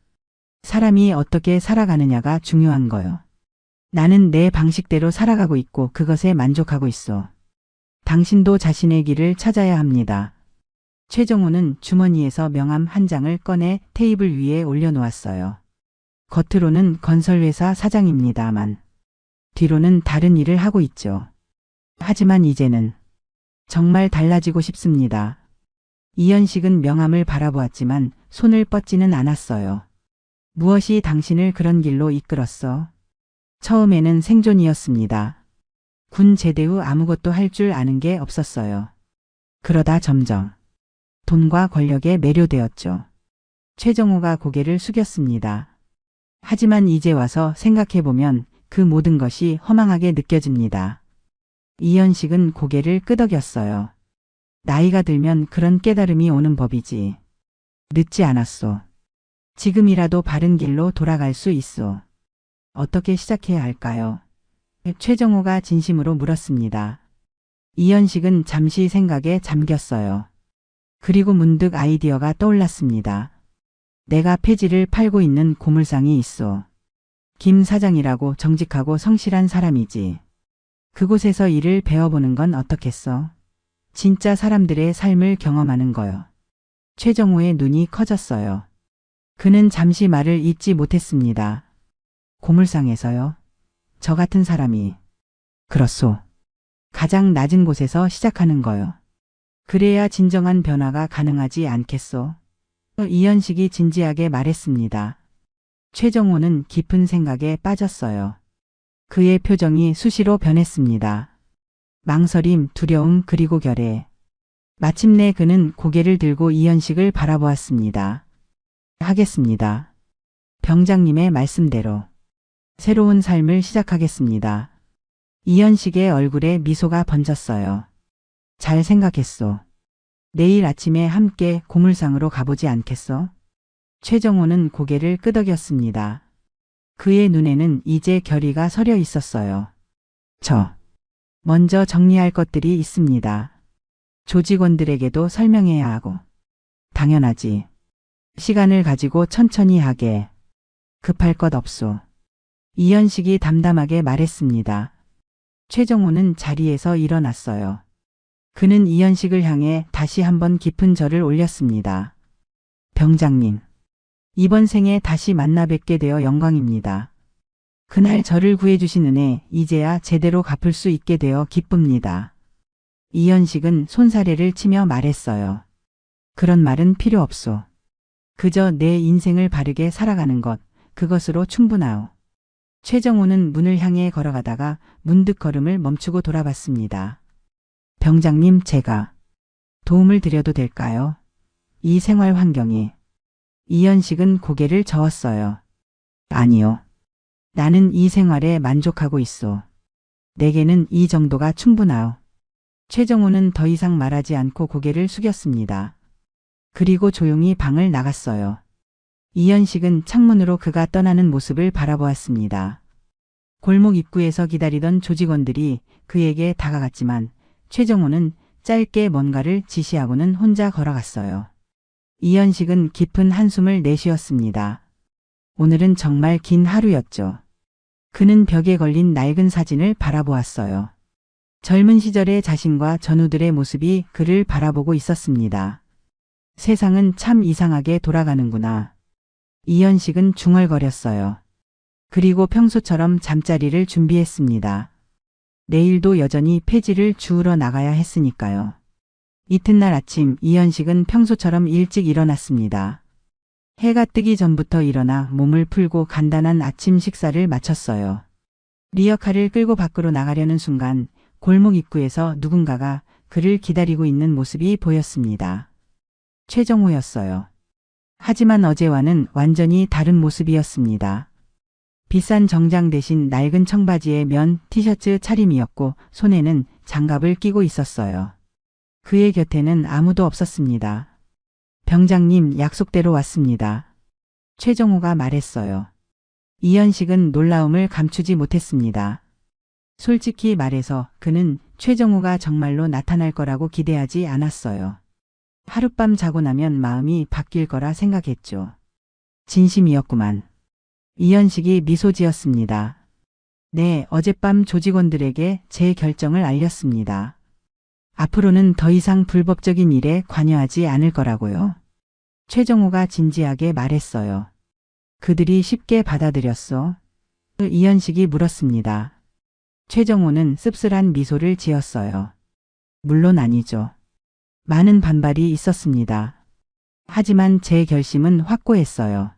사람이 어떻게 살아가느냐가 중요한 거요. 나는 내 방식대로 살아가고 있고 그것에 만족하고 있어. 당신도 자신의 길을 찾아야 합니다. 최정호는 주머니에서 명함 한 장을 꺼내 테이블 위에 올려놓았어요. 겉으로는 건설회사 사장입니다만 뒤로는 다른 일을 하고 있죠. 하지만 이제는 정말 달라지고 싶습니다. 이현식은 명함을 바라보았지만 손을 뻗지는 않았어요. 무엇이 당신을 그런 길로 이끌었어? 처음에는 생존이었습니다. 군 제대 후 아무것도 할 줄 아는 게 없었어요. 그러다 점점 돈과 권력에 매료되었죠. 최정호가 고개를 숙였습니다. 하지만 이제 와서 생각해보면 그 모든 것이 허망하게 느껴집니다. 이현식은 고개를 끄덕였어요. 나이가 들면 그런 깨달음이 오는 법이지. 늦지 않았소. 지금이라도 바른 길로 돌아갈 수 있소. 어떻게 시작해야 할까요? 최정호가 진심으로 물었습니다. 이현식은 잠시 생각에 잠겼어요. 그리고 문득 아이디어가 떠올랐습니다. 내가 폐지를 팔고 있는 고물상이 있어. 김 사장이라고 정직하고 성실한 사람이지. 그곳에서 일을 배워보는 건 어떻겠어? 진짜 사람들의 삶을 경험하는 거요. 최정호의 눈이 커졌어요. 그는 잠시 말을 잇지 못했습니다. 고물상에서요? 저 같은 사람이. 그렇소. 가장 낮은 곳에서 시작하는 거요. 그래야 진정한 변화가 가능하지 않겠소? 이현식이 진지하게 말했습니다. 최정호는 깊은 생각에 빠졌어요. 그의 표정이 수시로 변했습니다. 망설임, 두려움, 그리고 결애. 마침내 그는 고개를 들고 이현식을 바라보았습니다. 하겠습니다. 병장님의 말씀대로 새로운 삶을 시작하겠습니다. 이현식의 얼굴에 미소가 번졌어요. 잘 생각했소. 내일 아침에 함께 고물상으로 가보지 않겠소? 최정호는 고개를 끄덕였습니다. 그의 눈에는 이제 결의가 서려 있었어요. 먼저 정리할 것들이 있습니다. 조직원들에게도 설명해야 하고. 당연하지. 시간을 가지고 천천히 하게. 급할 것 없소. 이현식이 담담하게 말했습니다. 최정호는 자리에서 일어났어요. 그는 이현식을 향해 다시 한번 깊은 절을 올렸습니다. 병장님, 이번 생에 다시 만나 뵙게 되어 영광입니다. 그날 저를 구해주신 은혜 이제야 제대로 갚을 수 있게 되어 기쁩니다. 이현식은 손사래를 치며 말했어요. 그런 말은 필요 없소. 그저 내 인생을 바르게 살아가는 것, 그것으로 충분하오. 최정호는 문을 향해 걸어가다가 문득 걸음을 멈추고 돌아봤습니다. 병장님, 제가 도움을 드려도 될까요? 이 생활 환경이. 이현식은 고개를 저었어요. 아니요. 나는 이 생활에 만족하고 있어. 내게는 이 정도가 충분하오. 최정호는 더 이상 말하지 않고 고개를 숙였습니다. 그리고 조용히 방을 나갔어요. 이현식은 창문으로 그가 떠나는 모습을 바라보았습니다. 골목 입구에서 기다리던 조직원들이 그에게 다가갔지만 최정호는 짧게 뭔가를 지시하고는 혼자 걸어갔어요. 이현식은 깊은 한숨을 내쉬었습니다. 오늘은 정말 긴 하루였죠. 그는 벽에 걸린 낡은 사진을 바라보았어요. 젊은 시절의 자신과 전우들의 모습이 그를 바라보고 있었습니다. 세상은 참 이상하게 돌아가는구나. 이현식은 중얼거렸어요. 그리고 평소처럼 잠자리를 준비했습니다. 내일도 여전히 폐지를 주우러 나가야 했으니까요. 이튿날 아침 이현식은 평소처럼 일찍 일어났습니다. 해가 뜨기 전부터 일어나 몸을 풀고 간단한 아침 식사를 마쳤어요. 리어카를 끌고 밖으로 나가려는 순간 골목 입구에서 누군가가 그를 기다리고 있는 모습이 보였습니다. 최정호였어요. 하지만 어제와는 완전히 다른 모습이었습니다. 비싼 정장 대신 낡은 청바지에 면 티셔츠 차림이었고 손에는 장갑을 끼고 있었어요. 그의 곁에는 아무도 없었습니다. 병장님, 약속대로 왔습니다. 최정호가 말했어요. 이현식은 놀라움을 감추지 못했습니다. 솔직히 말해서 그는 최정호가 정말로 나타날 거라고 기대하지 않았어요. 하룻밤 자고 나면 마음이 바뀔 거라 생각했죠. 진심이었구만. 이현식이 미소 지었습니다. 네, 어젯밤 조직원들에게 제 결정을 알렸습니다. 앞으로는 더 이상 불법적인 일에 관여하지 않을 거라고요. 최정호가 진지하게 말했어요. 그들이 쉽게 받아들였어? 이현식이 물었습니다. 최정호는 씁쓸한 미소를 지었어요. 물론 아니죠. 많은 반발이 있었습니다. 하지만 제 결심은 확고했어요.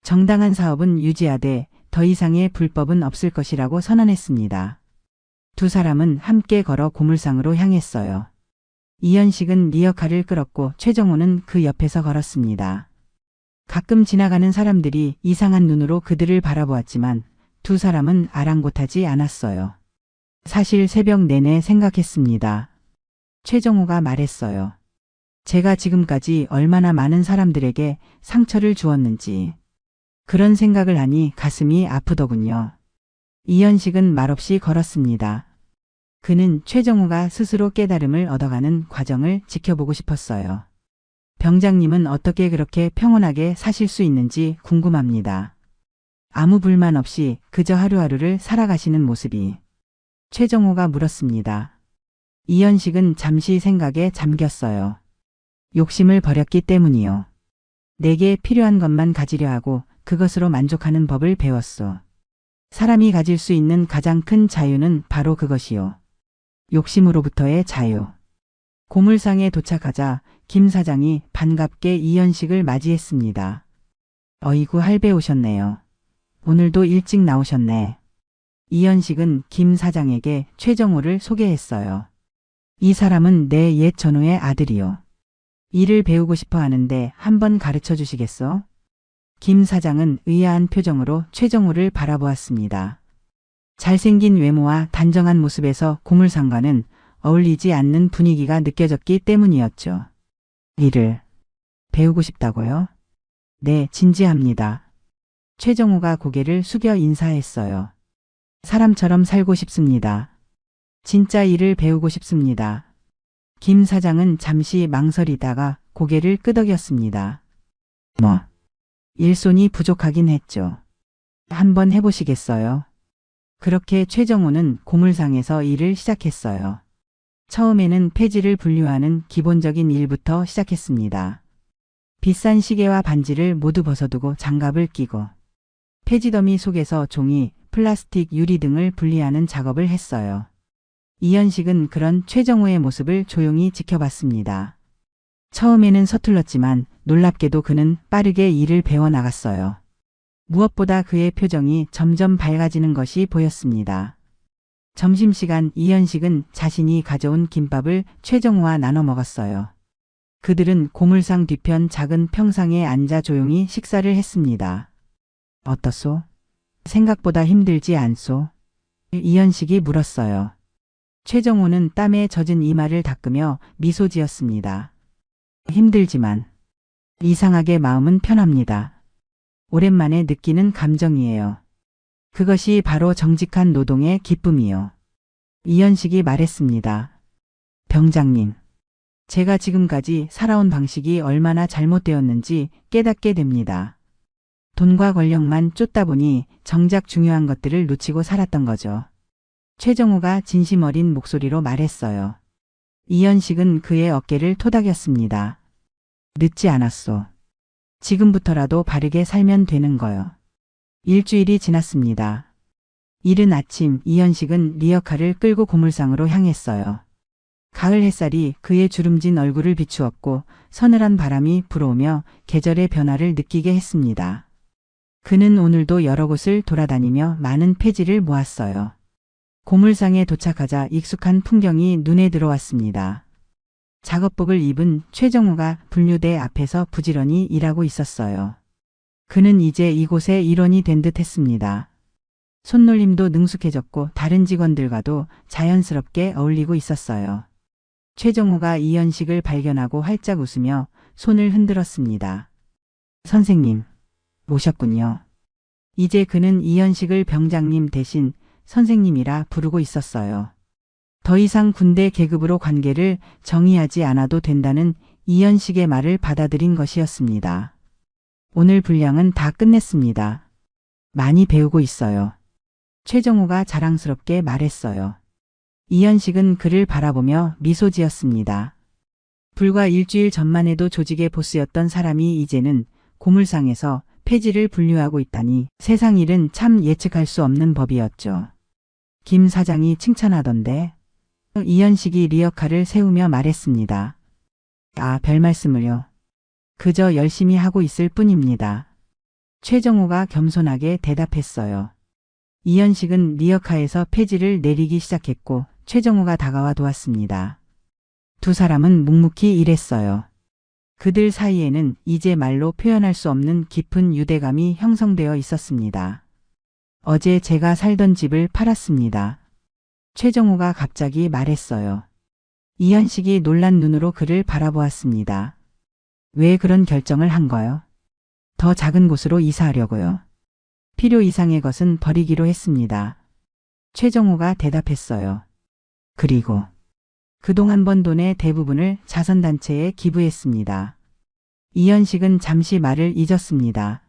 정당한 사업은 유지하되 더 이상의 불법은 없을 것이라고 선언했습니다. 두 사람은 함께 걸어 고물상으로 향했어요. 이현식은 리어카를 끌었고 최정호는 그 옆에서 걸었습니다. 가끔 지나가는 사람들이 이상한 눈으로 그들을 바라보았지만 두 사람은 아랑곳하지 않았어요. 사실 새벽 내내 생각했습니다. 최정호가 말했어요. 제가 지금까지 얼마나 많은 사람들에게 상처를 주었는지. 그런 생각을 하니 가슴이 아프더군요. 이현식은 말없이 걸었습니다. 그는 최정호가 스스로 깨달음을 얻어가는 과정을 지켜보고 싶었어요. 병장님은 어떻게 그렇게 평온하게 사실 수 있는지 궁금합니다. 아무 불만 없이 그저 하루하루를 살아가시는 모습이. 최정호가 물었습니다. 이현식은 잠시 생각에 잠겼어요. 욕심을 버렸기 때문이요. 내게 필요한 것만 가지려 하고 그것으로 만족하는 법을 배웠소. 사람이 가질 수 있는 가장 큰 자유는 바로 그것이요. 욕심으로부터의 자유. 고물상에 도착하자 김 사장이 반갑게 이현식을 맞이했습니다. 어이구, 할배 오셨네요. 오늘도 일찍 나오셨네. 이현식은 김 사장에게 최정호를 소개했어요. 이 사람은 내 옛 전우의 아들이요. 일을 배우고 싶어 하는데 한번 가르쳐 주시겠어? 김 사장은 의아한 표정으로 최정호를 바라보았습니다. 잘생긴 외모와 단정한 모습에서 고물상과는 어울리지 않는 분위기가 느껴졌기 때문이었죠. 일을 배우고 싶다고요? 네, 진지합니다. 최정호가 고개를 숙여 인사했어요. 사람처럼 살고 싶습니다. 진짜 일을 배우고 싶습니다. 김 사장은 잠시 망설이다가 고개를 끄덕였습니다. 일손이 부족하긴 했죠. 한번 해보시겠어요? 그렇게 최정호는 고물상에서 일을 시작했어요. 처음에는 폐지를 분류하는 기본적인 일부터 시작했습니다. 비싼 시계와 반지를 모두 벗어두고 장갑을 끼고 폐지더미 속에서 종이, 플라스틱, 유리 등을 분리하는 작업을 했어요. 이현식은 그런 최정호의 모습을 조용히 지켜봤습니다. 처음에는 서툴렀지만 놀랍게도 그는 빠르게 일을 배워나갔어요. 무엇보다 그의 표정이 점점 밝아지는 것이 보였습니다. 점심시간 이현식은 자신이 가져온 김밥을 최정호와 나눠 먹었어요. 그들은 고물상 뒤편 작은 평상에 앉아 조용히 식사를 했습니다. 어떻소? 생각보다 힘들지 않소? 이현식이 물었어요. 최정호는 땀에 젖은 이마를 닦으며 미소 지었습니다. 힘들지만 이상하게 마음은 편합니다. 오랜만에 느끼는 감정이에요. 그것이 바로 정직한 노동의 기쁨이요. 이현식이 말했습니다. 병장님, 제가 지금까지 살아온 방식이 얼마나 잘못되었는지 깨닫게 됩니다. 돈과 권력만 쫓다 보니 정작 중요한 것들을 놓치고 살았던 거죠. 최정호가 진심 어린 목소리로 말했어요. 이현식은 그의 어깨를 토닥였습니다. 늦지 않았소. 지금부터라도 바르게 살면 되는 거요. 일주일이 지났습니다. 이른 아침 이현식은 리어카를 끌고 고물상으로 향했어요. 가을 햇살이 그의 주름진 얼굴을 비추었고 서늘한 바람이 불어오며 계절의 변화를 느끼게 했습니다. 그는 오늘도 여러 곳을 돌아다니며 많은 폐지를 모았어요. 고물상에 도착하자 익숙한 풍경이 눈에 들어왔습니다. 작업복을 입은 최정호가 분류대 앞에서 부지런히 일하고 있었어요. 그는 이제 이곳의 일원이 된 듯 했습니다. 손놀림도 능숙해졌고 다른 직원들과도 자연스럽게 어울리고 있었어요. 최정호가 이현식을 발견하고 활짝 웃으며 손을 흔들었습니다. 선생님, 오셨군요. 이제 그는 이현식을 병장님 대신 선생님이라 부르고 있었어요. 더 이상 군대 계급으로 관계를 정의하지 않아도 된다는 이현식의 말을 받아들인 것이었습니다. 오늘 분량은 다 끝냈습니다. 많이 배우고 있어요. 최정호가 자랑스럽게 말했어요. 이현식은 그를 바라보며 미소 지었습니다. 불과 일주일 전만 해도 조직의 보스였던 사람이 이제는 고물상에서 폐지를 분류하고 있다니 세상 일은 참 예측할 수 없는 법이었죠. 김 사장이 칭찬하던데. 이현식이 리어카를 세우며 말했습니다. 아, 별 말씀을요. 그저 열심히 하고 있을 뿐입니다. 최정호가 겸손하게 대답했어요. 이현식은 리어카에서 폐지를 내리기 시작했고 최정호가 다가와 도왔습니다. 두 사람은 묵묵히 일했어요. 그들 사이에는 이제 말로 표현할 수 없는 깊은 유대감이 형성되어 있었습니다. 어제 제가 살던 집을 팔았습니다. 최정호가 갑자기 말했어요. 이현식이 놀란 눈으로 그를 바라보았습니다. 왜 그런 결정을 한 거요? 더 작은 곳으로 이사하려고요. 필요 이상의 것은 버리기로 했습니다. 최정호가 대답했어요. 그리고 그동안 번 돈의 대부분을 자선단체에 기부했습니다. 이현식은 잠시 말을 잊었습니다.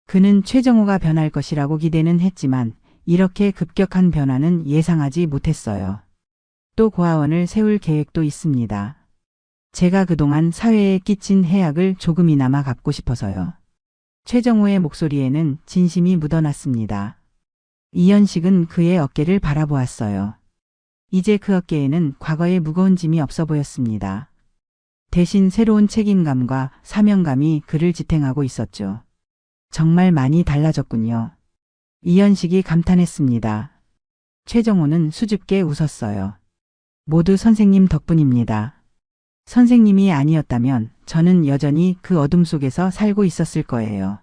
그는 최정호가 변할 것이라고 기대는 했지만 이렇게 급격한 변화는 예상하지 못했어요. 또 고아원을 세울 계획도 있습니다. 제가 그동안 사회에 끼친 해악을 조금이나마 갚고 싶어서요. 최정호의 목소리에는 진심이 묻어났습니다. 이현식은 그의 어깨를 바라보았어요. 이제 그 어깨에는 과거의 무거운 짐이 없어 보였습니다. 대신 새로운 책임감과 사명감이 그를 지탱하고 있었죠. 정말 많이 달라졌군요. 이현식이 감탄했습니다. 최정호는 수줍게 웃었어요. 모두 선생님 덕분입니다. 선생님이 아니었다면 저는 여전히 그 어둠 속에서 살고 있었을 거예요.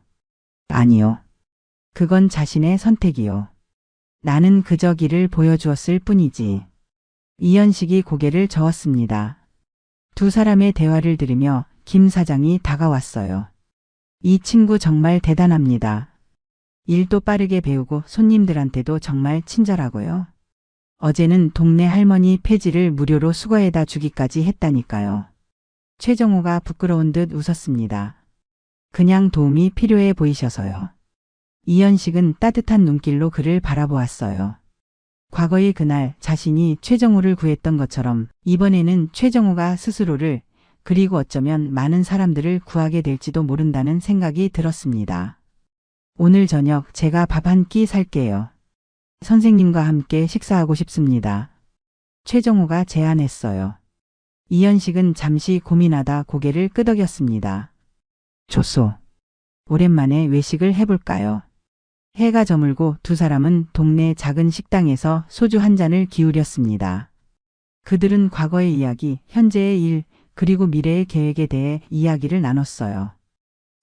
아니요. 그건 자신의 선택이요. 나는 그저 길을 보여주었을 뿐이지. 이현식이 고개를 저었습니다. 두 사람의 대화를 들으며 김 사장이 다가왔어요. 이 친구 정말 대단합니다. 일도 빠르게 배우고 손님들한테도 정말 친절하고요. 어제는 동네 할머니 폐지를 무료로 수거해다 주기까지 했다니까요. 최정호가 부끄러운 듯 웃었습니다. 그냥 도움이 필요해 보이셔서요. 이현식은 따뜻한 눈길로 그를 바라보았어요. 과거의 그날 자신이 최정호를 구했던 것처럼 이번에는 최정호가 스스로를 그리고 어쩌면 많은 사람들을 구하게 될지도 모른다는 생각이 들었습니다. 오늘 저녁 제가 밥 한 끼 살게요. 선생님과 함께 식사하고 싶습니다. 최정호가 제안했어요. 이현식은 잠시 고민하다 고개를 끄덕였습니다. 좋소. 오랜만에 외식을 해볼까요? 해가 저물고 두 사람은 동네 작은 식당에서 소주 한 잔을 기울였습니다. 그들은 과거의 이야기, 현재의 일, 그리고 미래의 계획에 대해 이야기를 나눴어요.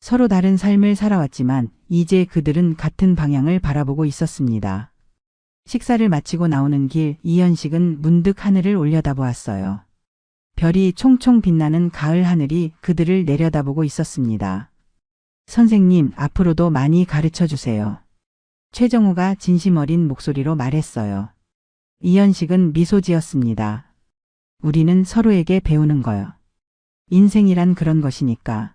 서로 다른 삶을 살아왔지만 이제 그들은 같은 방향을 바라보고 있었습니다. 식사를 마치고 나오는 길 이현식은 문득 하늘을 올려다보았어요. 별이 총총 빛나는 가을 하늘이 그들을 내려다보고 있었습니다. 선생님, 앞으로도 많이 가르쳐 주세요. 최정호가 진심 어린 목소리로 말했어요. 이현식은 미소 지었습니다. 우리는 서로에게 배우는 거요. 인생이란 그런 것이니까.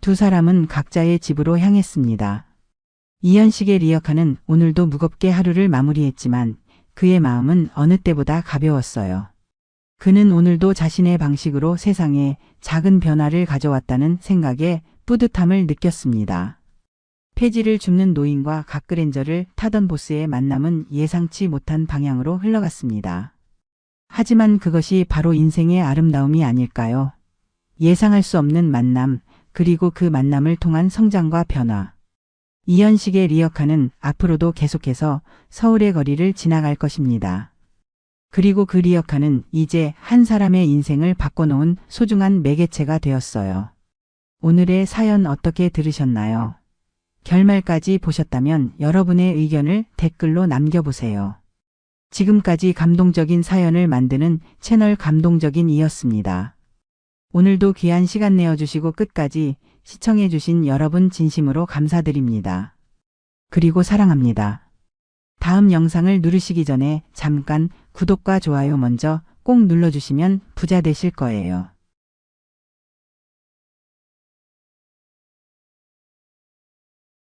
두 사람은 각자의 집으로 향했습니다. 이현식의 리어카는 오늘도 무겁게 하루를 마무리했지만 그의 마음은 어느 때보다 가벼웠어요. 그는 오늘도 자신의 방식으로 세상에 작은 변화를 가져왔다는 생각에 뿌듯함을 느꼈습니다. 폐지를 줍는 노인과 각그랜저를 타던 보스의 만남은 예상치 못한 방향으로 흘러갔습니다. 하지만 그것이 바로 인생의 아름다움이 아닐까요? 예상할 수 없는 만남, 그리고 그 만남을 통한 성장과 변화. 이현식의 리어카는 앞으로도 계속해서 서울의 거리를 지나갈 것입니다. 그리고 그 리어카는 이제 한 사람의 인생을 바꿔놓은 소중한 매개체가 되었어요. 오늘의 사연 어떻게 들으셨나요? 결말까지 보셨다면 여러분의 의견을 댓글로 남겨보세요. 지금까지 감동적인 사연을 만드는 채널 감동적인 이었습니다. 오늘도 귀한 시간 내어주시고 끝까지 시청해주신 여러분 진심으로 감사드립니다. 그리고 사랑합니다. 다음 영상을 누르시기 전에 잠깐 구독과 좋아요 먼저 꼭 눌러주시면 부자 되실 거예요.